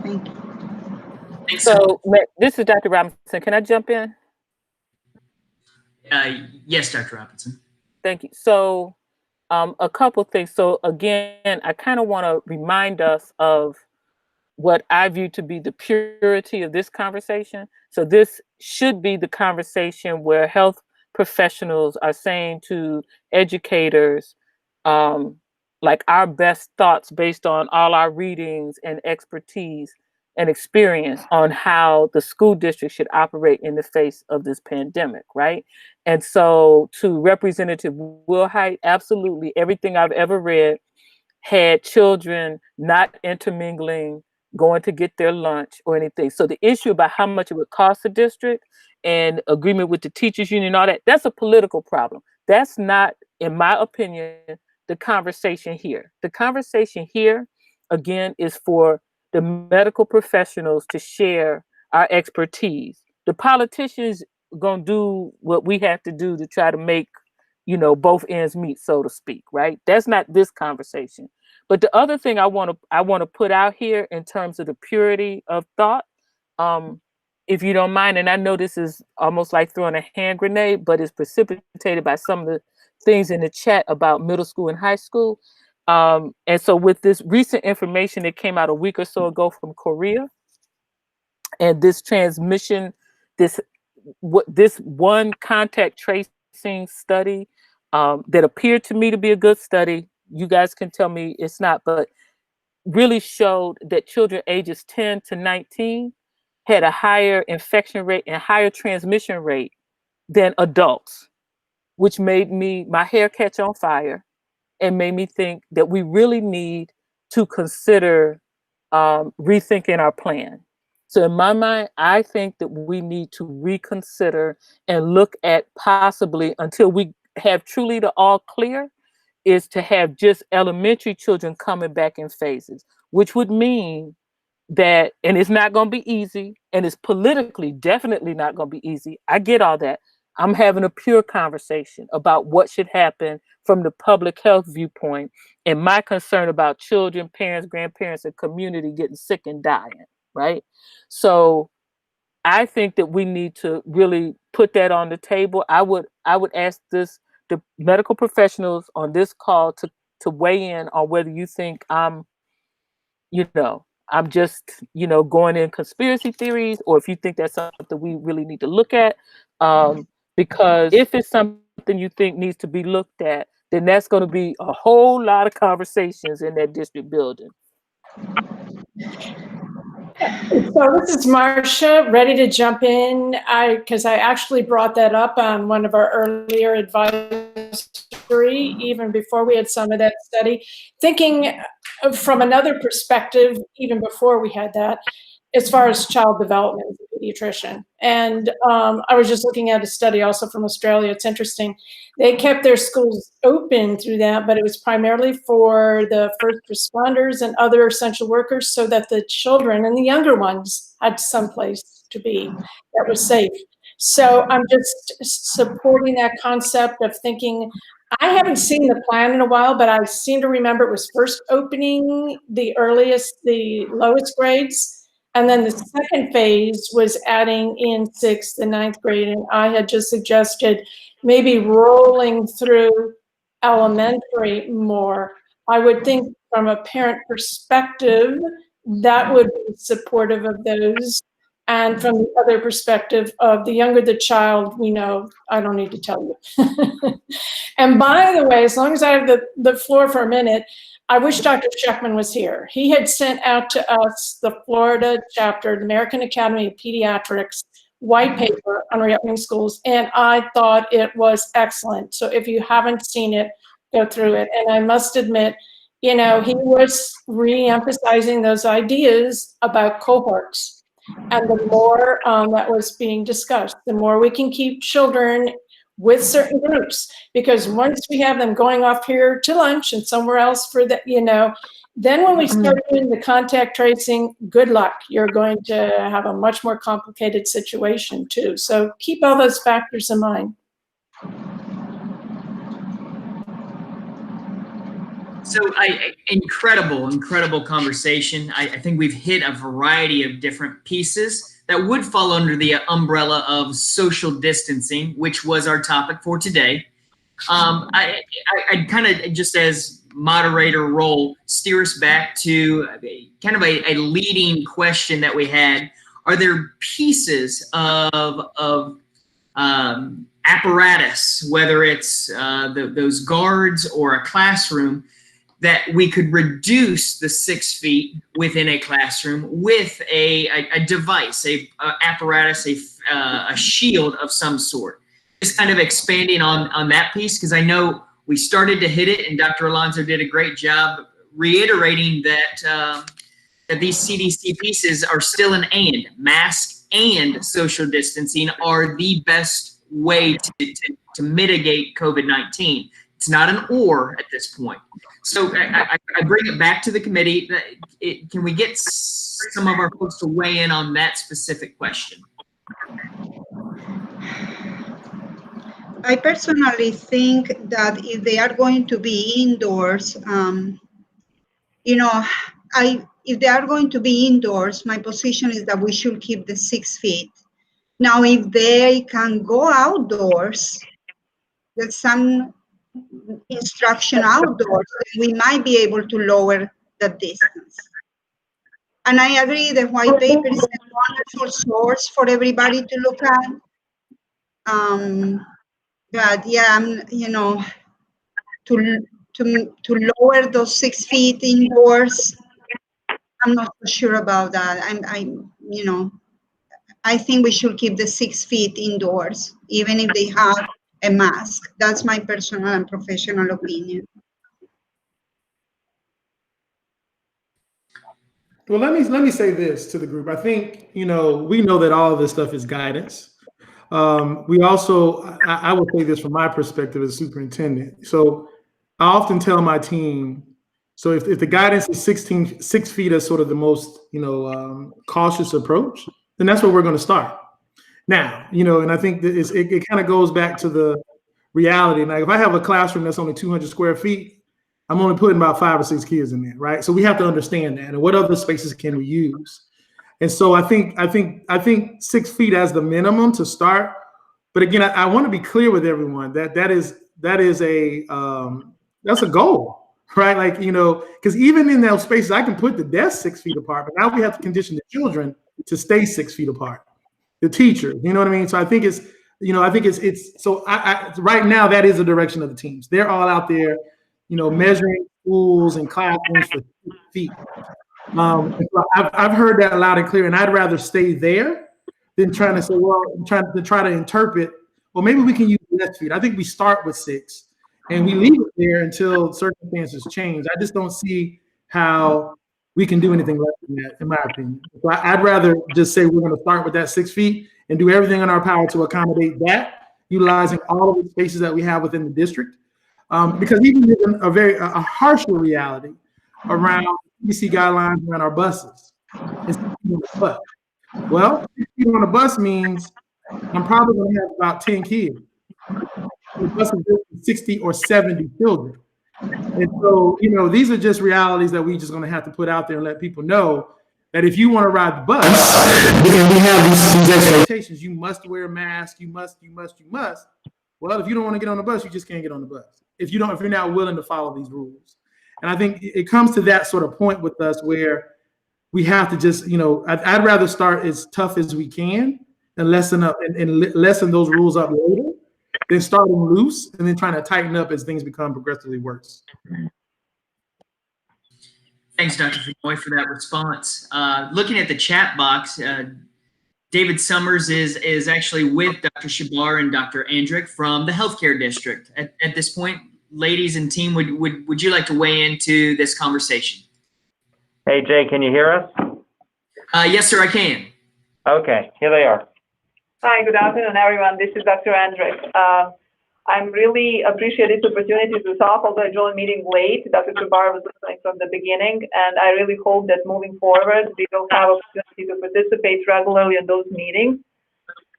Thank you. So this is Dr. Robinson. Can I jump in? Yes, Dr. Robinson. Thank you. So a couple things. So again, I kind of want to remind us of what I view to be the purity of this conversation. So this should be the conversation where health professionals are saying to educators, like our best thoughts based on all our readings and expertise and experience on how the school district should operate in the face of this pandemic, right? And so to Representative Wilhite, absolutely everything I've ever read had children not intermingling, going to get their lunch or anything. So the issue about how much it would cost the district and agreement with the teachers union and all that, that's a political problem. That's not, in my opinion, the conversation here. The conversation here, again, is for the medical professionals to share our expertise. The politicians gonna do what we have to do to try to make, you know, both ends meet, so to speak, right? That's not this conversation. But the other thing I want to put out here in terms of the purity of thought, if you don't mind, and I know this is almost like throwing a hand grenade, but it's precipitated by some of the things in the chat about middle school and high school. And so with this recent information that came out a week or so ago from Korea, and this transmission, this one contact tracing study that appeared to me to be a good study. You guys can tell me it's not, but really showed that children ages 10 to 19 had a higher infection rate and higher transmission rate than adults, which made my hair catch on fire and made me think that we really need to consider rethinking our plan. So in my mind, I think that we need to reconsider and look at possibly, until we have truly the all clear, is to have just elementary children coming back in phases, which would mean that, and it's not going to be easy, and it's politically definitely not going to be easy. I get all that. I'm having a pure conversation about what should happen from the public health viewpoint and my concern about children, parents, grandparents, and community getting sick and dying, right? So I think that we need to really put that on the table. I would ask the medical professionals on this call to weigh in on whether you think I'm just, going in conspiracy theories, or if you think that's something we really need to look at. Because if it's something you think needs to be looked at, then that's going to be a whole lot of conversations in that district building. So this is Marcia, ready to jump in, because I actually brought that up on one of our earlier advisory, even before we had some of that study, thinking from another perspective, even before we had that, as far as child development as a pediatrician. And I was just looking at a study also from Australia. It's interesting. They kept their schools open through that, but it was primarily for the first responders and other essential workers, so that the children and the younger ones had someplace to be that was safe. So I'm just supporting that concept of thinking, I haven't seen the plan in a while, but I seem to remember it was first opening the lowest grades. And then the second phase was adding in 6th and 9th grade. And I had just suggested maybe rolling through elementary more. I would think from a parent perspective, that would be supportive of those. And from the other perspective of the younger the child, we know, I don't need to tell you. And by the way, as long as I have the floor for a minute, I wish Dr. Sheckman was here. He had sent out to us the Florida chapter, the American Academy of Pediatrics white paper on reopening schools, and I thought it was excellent. So if you haven't seen it, go through it. And I must admit, he was re-emphasizing those ideas about cohorts. And the more that was being discussed, the more we can keep children with certain groups, because once we have them going off here to lunch and somewhere else for that, then when we start doing the contact tracing, good luck. You're going to have a much more complicated situation too. So keep all those factors in mind. So incredible conversation. I think we've hit a variety of different pieces that would fall under the umbrella of social distancing, which was our topic for today. I'd kind of, just as moderator role, steer us back to kind of a leading question that we had. Are there pieces of apparatus, whether it's those guards or a classroom, that we could reduce the 6 feet within a classroom with a device, a apparatus, a shield of some sort? Just kind of expanding on that piece, because I know we started to hit it, and Dr. Alonso did a great job reiterating that that these CDC pieces are still an and. Mask and social distancing are the best way to mitigate COVID-19. It's not an or at this point. So I bring it back to the committee. Can we get some of our folks to weigh in on that specific question? I personally think that if they are going to be indoors, if they are going to be indoors, my position is that we should keep the 6 feet. Now, if they can go outdoors, there's some instruction outdoors, we might be able to lower the distance. And I agree, the white paper is a wonderful source for everybody to look at. But yeah, to lower those 6 feet indoors, I'm not so sure about that. I think we should keep the 6 feet indoors, even if they have a mask. That's my personal and professional opinion. Well, let me say this to the group. I think, we know that all of this stuff is guidance. We also, I will say this from my perspective as superintendent. So I often tell my team, so if the guidance is 6 feet as sort of the most, cautious approach, then that's where we're going to start. Now, and I think that it kind of goes back to the reality. Like if I have a classroom that's only 200 square feet, I'm only putting about 5 or 6 kids in there, right? So we have to understand that. And what other spaces can we use? And so I think 6 feet as the minimum to start. But again, I want to be clear with everyone that is a that's a goal, right? Like, because even in those spaces, I can put the desk 6 feet apart, but now we have to condition the children to stay 6 feet apart. The teacher, you know what I mean? So I think it's so right now that is the direction of the teams. They're all out there, measuring schools and classrooms for 6 feet. I've heard that loud and clear, and I'd rather stay there than trying to say, well, try to interpret, well, maybe we can use less feet. I think we start with 6 and we leave it there until circumstances change. I just don't see how we can do anything less than that, in my opinion. So I'd rather just say we're going to start with that 6 feet and do everything in our power to accommodate that, utilizing all of the spaces that we have within the district. Because even in a harsher reality around CDC guidelines around our buses. Well, 6 feet on a bus means I'm probably going to have about 10 kids. The bus is built for 60 or 70 children. And so, these are just realities that we're just going to have to put out there and let people know that if you want to ride the bus, and we have these expectations, you must wear a mask, you must. Well, if you don't want to get on the bus, you just can't get on the bus. If you're not willing to follow these rules. And I think it comes to that sort of point with us where we have to just, I'd rather start as tough as we can and lessen those rules up later than starting loose and then trying to tighten up as things become progressively worse. Thanks, Dr. Fenoy, for that response. Looking at the chat box, David Summers is actually with Dr. Shabar and Dr. Andrick from the healthcare district. At this point, ladies and team, would you like to weigh into this conversation? Hey, Jay, can you hear us? Yes, sir, I can. Okay, here they are. Hi, good afternoon, everyone. This is Dr. Andrick. I'm really appreciate this opportunity to talk, although I joined the meeting late. Dr. Shabar was listening from the beginning, and I really hope that moving forward, we will have opportunity to participate regularly in those meetings.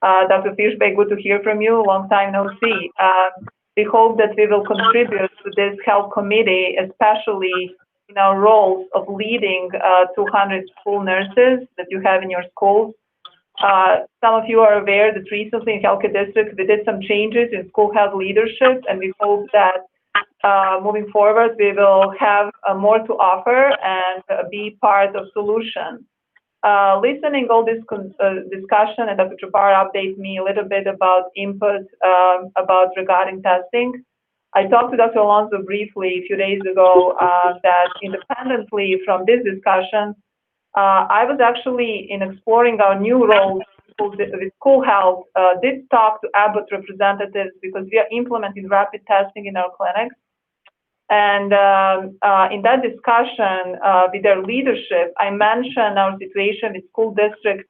Dr. Fishbeck, good to hear from you. Long time no see. We hope that we will contribute to this health committee, especially in our roles of leading 200 school nurses that you have in your schools. Some of you are aware that recently in healthcare district, we did some changes in school health leadership, and we hope that moving forward, we will have more to offer and be part of solution. Listening all this discussion, and Dr. Jabbar updated me a little bit about input about regarding testing. I talked to Dr. Alonso briefly a few days ago that independently from this discussion, I was actually in exploring our new role with school health, did talk to Abbott representatives because we are implementing rapid testing in our clinics. And in that discussion with their leadership, I mentioned our situation with school districts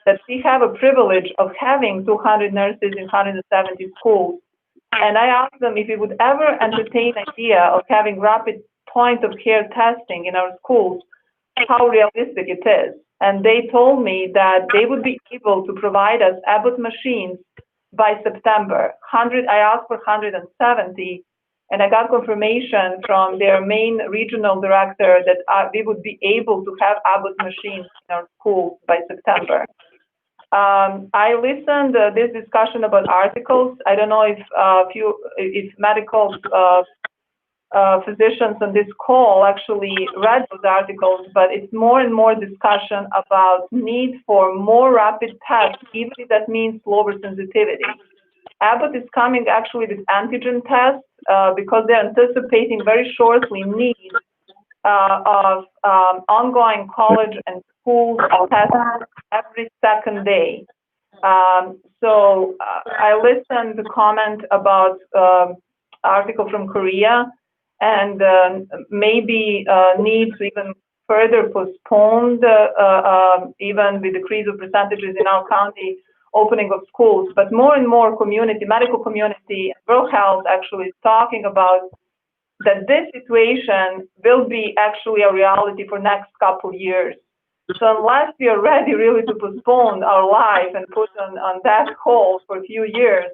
that we have a privilege of having 200 nurses in 170 schools. And I asked them if we would ever entertain the idea of having rapid point of care testing in our schools, how realistic it is. And they told me that they would be able to provide us Abbott machines by September. I asked for 170, and I got confirmation from their main regional director that we would be able to have Abbott machines in our schools by September. I listened to this discussion about articles. I don't know if medical physicians on this call actually read those articles, but it's more and more discussion about need for more rapid tests, even if that means lower sensitivity. Abbott is coming actually with antigen tests because they're anticipating very shortly need of ongoing college and school tests every second day. So I listened to comment about article from Korea and maybe need to even further postpone even with decrease of percentages in our county opening of schools, but more and more medical community, rural health actually is talking about that this situation will be actually a reality for next couple of years. So unless we are ready really to postpone our life and put on that hold for a few years,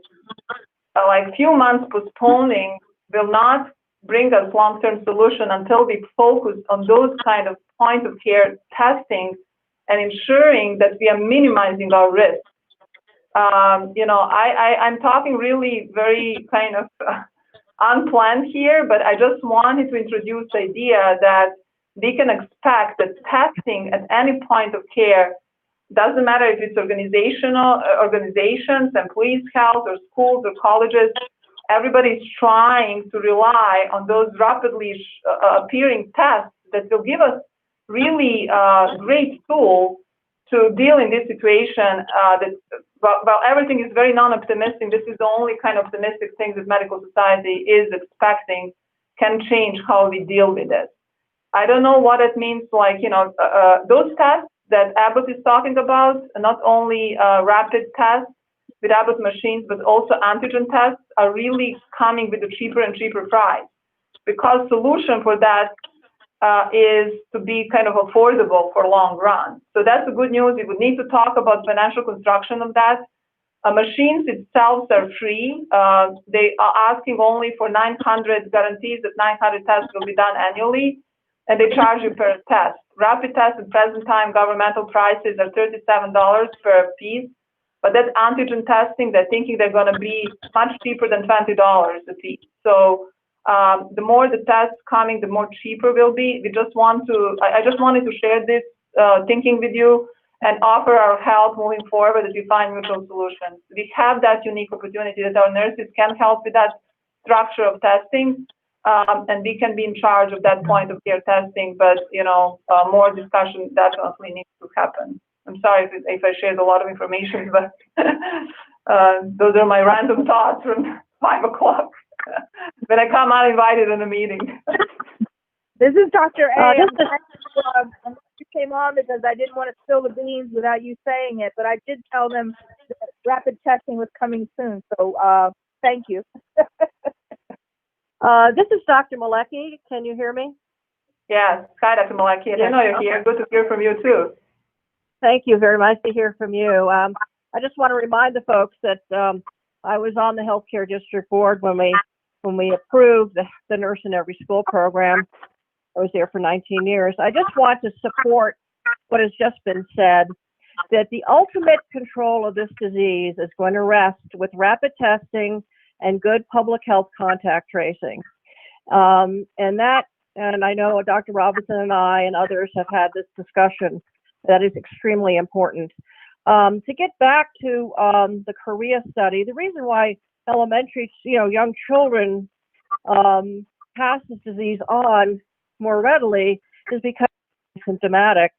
like few months postponing will not bring us long-term solution until we focus on those kind of point of care testing and ensuring that we are minimizing our risk. I'm talking really very kind of unplanned here, but I just wanted to introduce the idea that we can expect that testing at any point of care, doesn't matter if it's organizations, employees' health, or schools or colleges, everybody's trying to rely on those rapidly appearing tests that will give us really great tools to deal in this situation while everything is very non-optimistic, this is the only kind of optimistic thing that medical society is expecting can change how we deal with it. I don't know what it means, those tests that Abbott is talking about, not only rapid tests with Abbott machines, but also antigen tests are really coming with a cheaper and cheaper price, because solution for that is to be kind of affordable for long run. So that's the good news. We would need to talk about financial construction of that. Machines itself are free. They are asking only for 900 guarantees that 900 tests will be done annually, and they charge you per test. Rapid tests at present time, governmental prices are $37 per piece, but that antigen testing, they're thinking they're going to be much cheaper than $20 a piece. So the more the tests coming, the more cheaper will be. I just wanted to share this thinking with you and offer our help moving forward as we find mutual solutions. We have that unique opportunity that our nurses can help with that structure of testing, and we can be in charge of that point of care testing, but, more discussion definitely needs to happen. I'm sorry if I shared a lot of information, but those are my random thoughts from 5 o'clock when I come uninvited in a meeting. This is Dr. A. You came on because I didn't want to spill the beans without you saying it, but I did tell them that rapid testing was coming soon. So thank you. This is Dr. Malecki. Can you hear me? Yes. Hi, Dr. Malecki. I know you're here. Good to hear from you too. Thank you. Very nice to hear from you. I just want to remind the folks that I was on the Healthcare District Board when we approved the Nurse in Every School program. I was there for 19 years. I just want to support what has just been said, that the ultimate control of this disease is going to rest with rapid testing and good public health contact tracing. And I know Dr. Robinson and I and others have had this discussion. That is extremely important. To get back to the Korea study, the reason why elementary, young children pass this disease on more readily is because it's symptomatic.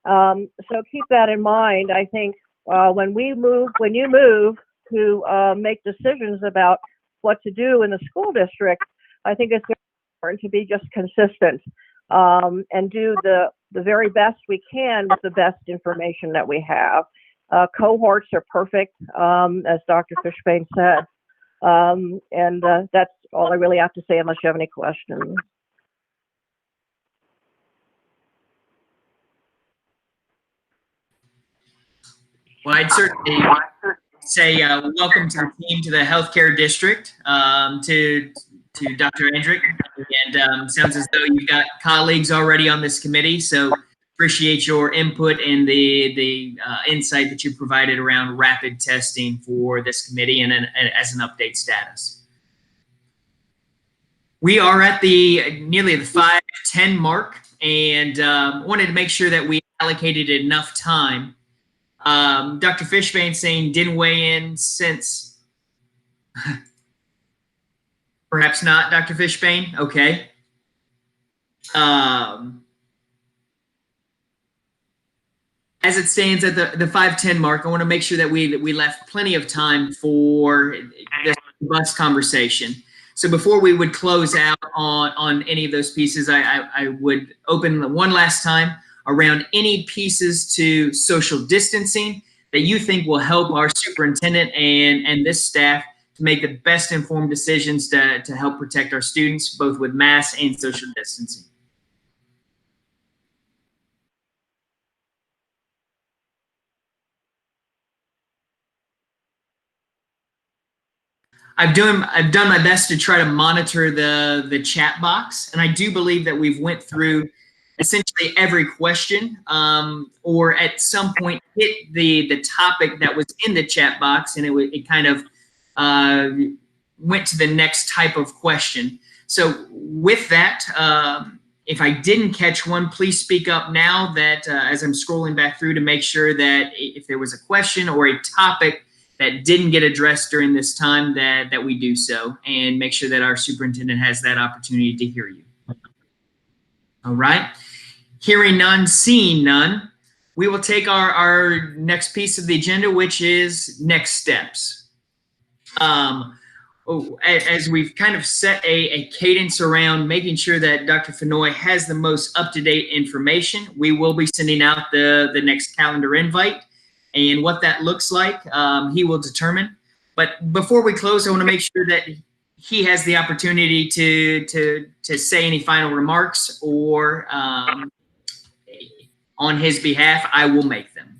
So keep that in mind. I think when you move to make decisions about what to do in the school district, I think it's important to be just consistent and do the very best we can with the best information that we have. Cohorts are perfect, as Dr. Fishbane said. And that's all I really have to say unless you have any questions. Well, I'd certainly say welcome to the team, to the healthcare district, to Dr. Andrick. And sounds as though you've got colleagues already on this committee. So appreciate your input and the insight that you provided around rapid testing for this committee and as an update status. We are at nearly the 5:10 mark, and wanted to make sure that we allocated enough time. Dr. Fishbane saying didn't weigh in since. Perhaps not, Dr. Fishbane. Okay. As it stands at the 5:10 mark, I want to make sure that we left plenty of time for this robust conversation. So before we would close out on any of those pieces, I would open one last time around any pieces to social distancing that you think will help our superintendent and this staff to make the best informed decisions to help protect our students, both with masks and social distancing. I've done my best to try to monitor the chat box, and I do believe that we've went through essentially every question, or at some point hit the topic that was in the chat box, and it kind of went to the next type of question. So with that, if I didn't catch one, please speak up now that as I'm scrolling back through to make sure that if there was a question or a topic that didn't get addressed during this time, that we do so and make sure that our superintendent has that opportunity to hear you. All right. Hearing none, seeing none, we will take our next piece of the agenda, which is next steps. As we've kind of set a cadence around making sure that Dr. Fenoy has the most up-to-date information, we will be sending out the next calendar invite. And what that looks like, he will determine. But before we close, I want to make sure that he has the opportunity to say any final remarks, or on his behalf, I will make them.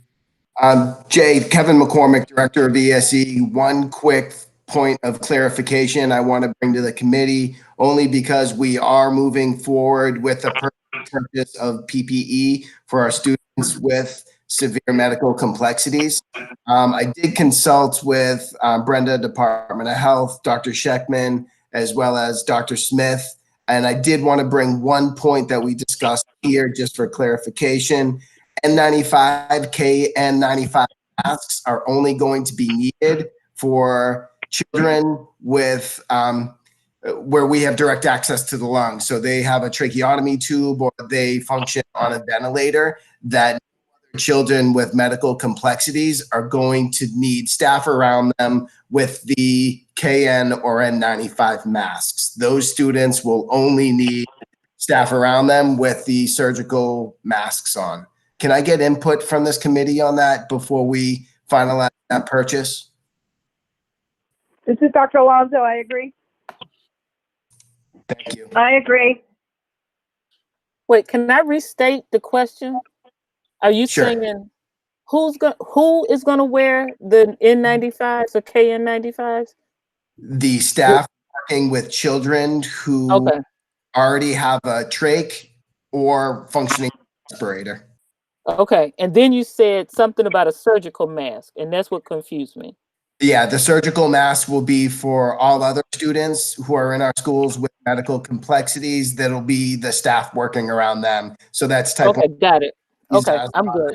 Jay, Kevin McCormick, Director of ESE. One quick point of clarification I want to bring to the committee, only because we are moving forward with the purchase of PPE for our students with severe medical complexities. I did consult with Brenda, Department of Health, Dr. Scheckman, as well as Dr. Smith. And I did want to bring one point that we discussed here just for clarification. N95, KN95 masks are only going to be needed for children with where we have direct access to the lungs. So they have a tracheotomy tube or they function on a ventilator, that children with medical complexities are going to need staff around them with the KN or N95 masks. Those students will only need staff around them with the surgical masks on. Can I get input from this committee on that before we finalize that purchase? This is Dr. Alonso. I agree. Thank you. I agree. Wait, can I restate the question? Are you Sure. saying who is gonna wear the N95s or KN95s? The staff working with children who Okay. already have a trach or functioning respirator. Okay. And then you said something about a surgical mask, and that's what confused me. Yeah, the surgical mask will be for all other students who are in our schools with medical complexities. That'll be the staff working around them. So that's type Okay, got it. These Okay, guys- I'm good.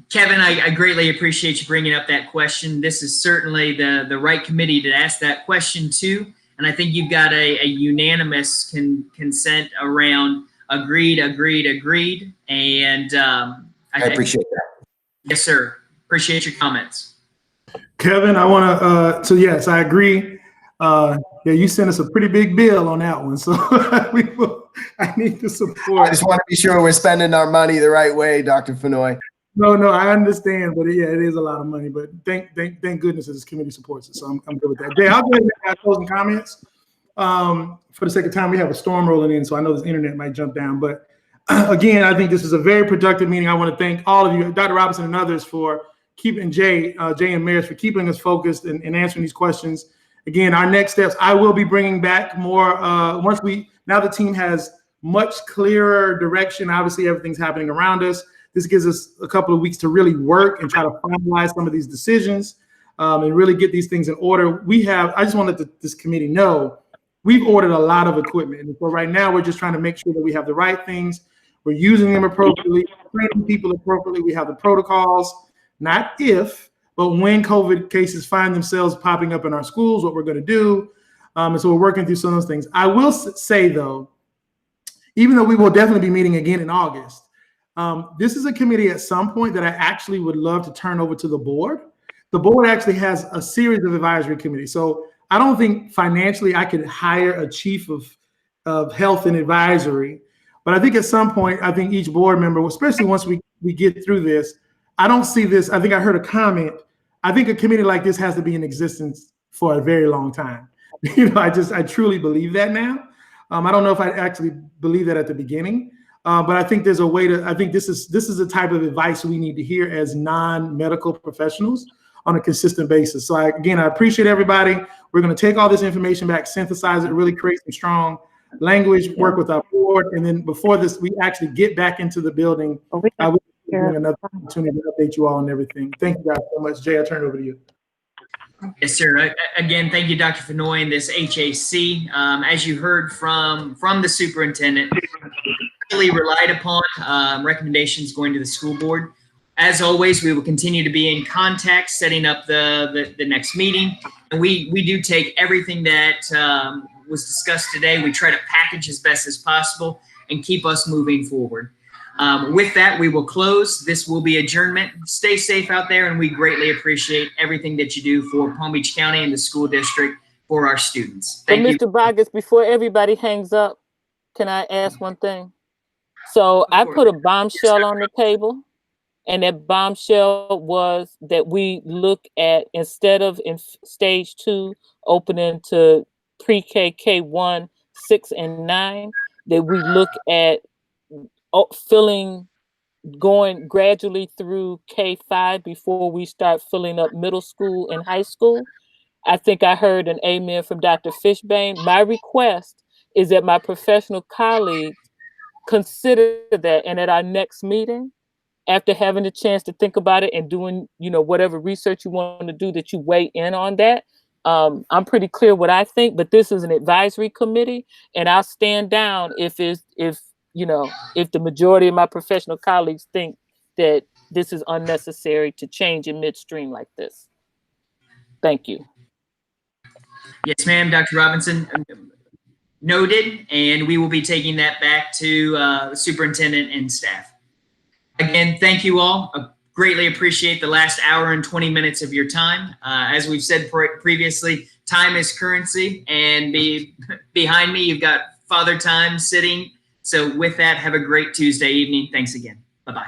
Kevin, I greatly appreciate you bringing up that question. This is certainly the right committee to ask that question to. And I think you've got a unanimous consent around agreed. And I appreciate that. Yes, sir. Appreciate your comments. Kevin, I want to, so yes, I agree. Yeah, you sent us a pretty big bill on that one. So I need the support. I just want to be sure we're spending our money the right way, Dr. Fenoy. No, I understand, but yeah, it is a lot of money. But thank goodness that this committee supports it. So I'm good with that. Jay, I'll go ahead and make my closing comments. For the sake of time, we have a storm rolling in, so I know this internet might jump down. But again, I think this is a very productive meeting. I want to thank all of you, Dr. Robinson and others, for keeping Jay and Maris for keeping us focused and answering these questions. Again, our next steps, I will be bringing back more now the team has much clearer direction. Obviously, everything's happening around us. This gives us a couple of weeks to really work and try to finalize some of these decisions and really get these things in order. I just want to let this committee know, we've ordered a lot of equipment. And so right now, we're just trying to make sure that we have the right things. We're using them appropriately, training people appropriately. We have the protocols, not if, but when COVID cases find themselves popping up in our schools, what we're going to do. And so we're working through some of those things. I will say, though, even though we will definitely be meeting again in August, this is a committee at some point that I actually would love to turn over to the board. The board actually has a series of advisory committees. So I don't think financially I could hire a chief of health and advisory. But I think at some point, I think each board member, especially once we get through this, I don't see this. I think I heard a comment. I think a committee like this has to be in existence for a very long time. I truly believe that now. I don't know if I actually believe that at the beginning. But I think there's a way I think this is the type of advice we need to hear as non-medical professionals on a consistent basis. So I appreciate everybody. We're going to take all this information back, synthesize it, really create some strong language, work with our board. And then before this, we actually get back into the building. I will bring another opportunity to update you all on everything. Thank you guys so much. Jay, I turn it over to you. Yes, sir. Again, thank you, Dr. Fenoy, and this HAC. As you heard from the superintendent, really relied upon recommendations going to the school board. As always, we will continue to be in contact, setting up the next meeting. And we do take everything that was discussed today. We try to package as best as possible and keep us moving forward. With that, we will close. This will be adjournment. Stay safe out there, and we greatly appreciate everything that you do for Palm Beach County and the school district for our students. Thank you. Mr. Vargas, before everybody hangs up, can I ask one thing? So I put a bombshell on the table, and that bombshell was that we look at, instead of in stage 2 opening to pre-K, K1, 6, and 9, that we look at going gradually through K5 before we start filling up middle school and high school. I think I heard an amen from Dr. Fishbane. My request is that my professional colleagues consider that, and at our next meeting, after having a chance to think about it and doing, whatever research you want to do, that you weigh in on that. I'm pretty clear what I think, but this is an advisory committee, and I'll stand down if you know, if the majority of my professional colleagues think that this is unnecessary to change in midstream like this. Thank you. Yes, ma'am, Dr. Robinson. Noted, and we will be taking that back to the superintendent and staff. Again, thank you all. Greatly appreciate the last hour and 20 minutes of your time. As we've said previously, time is currency, and behind me, you've got Father Time sitting. So with that, have a great Tuesday evening. Thanks again. Bye-bye.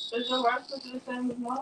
Does your wife do the same as mom?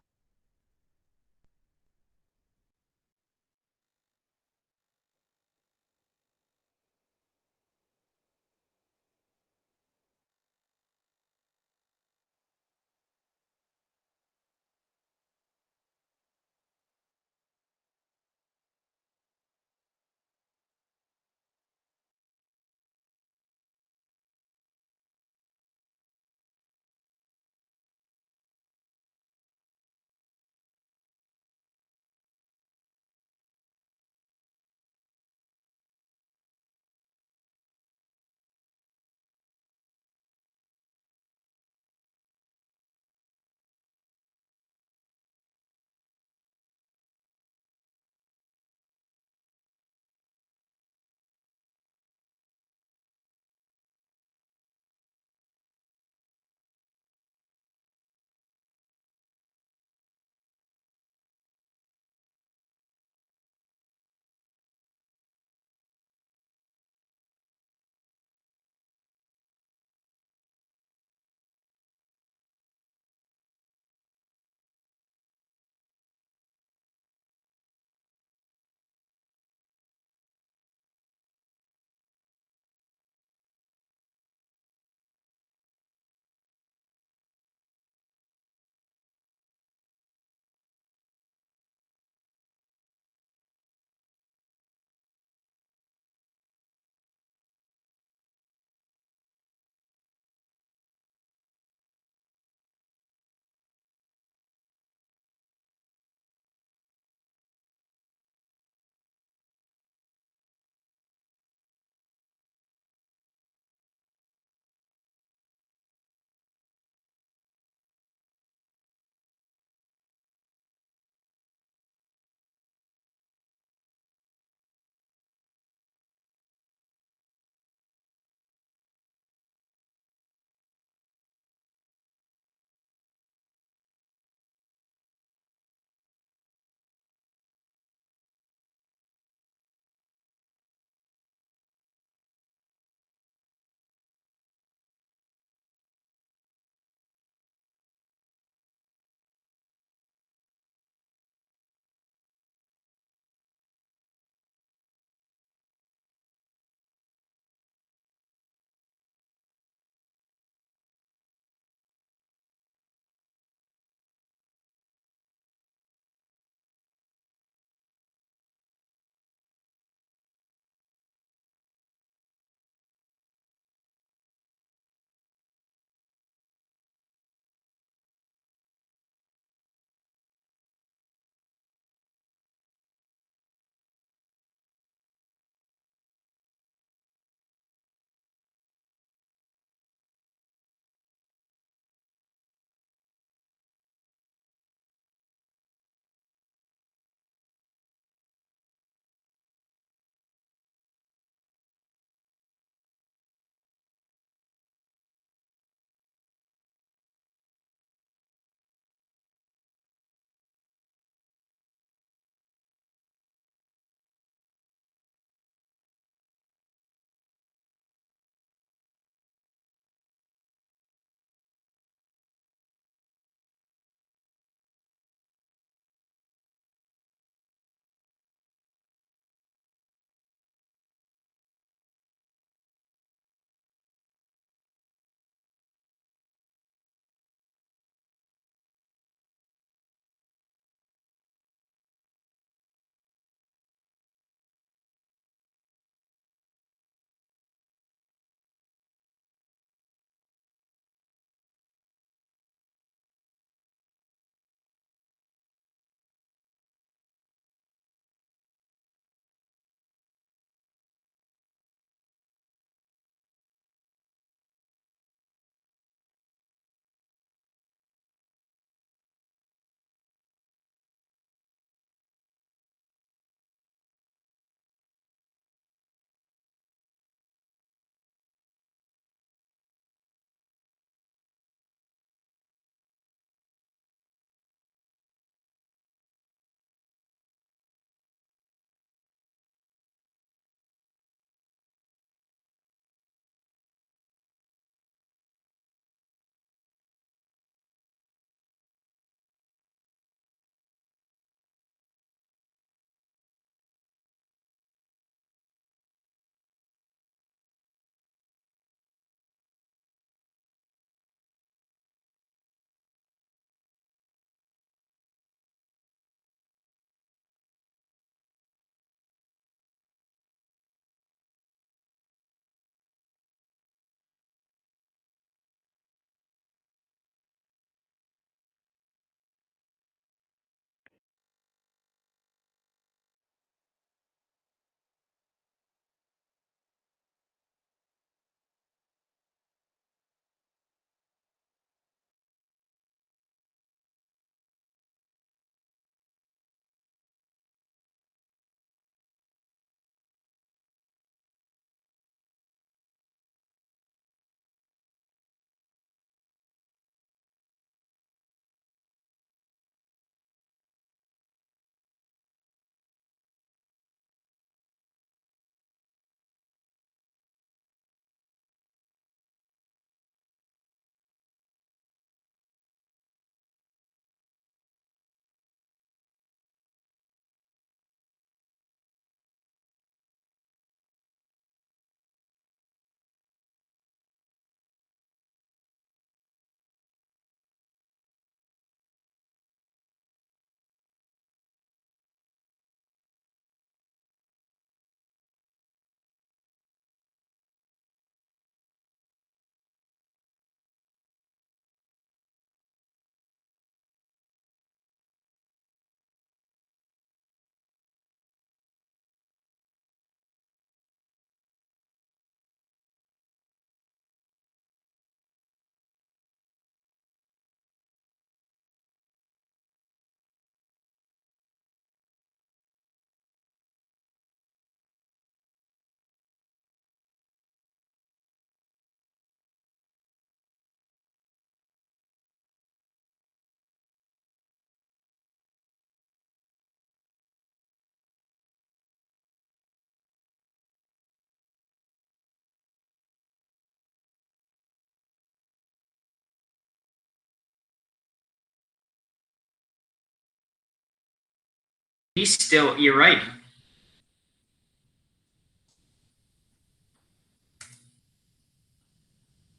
He's still, you're right.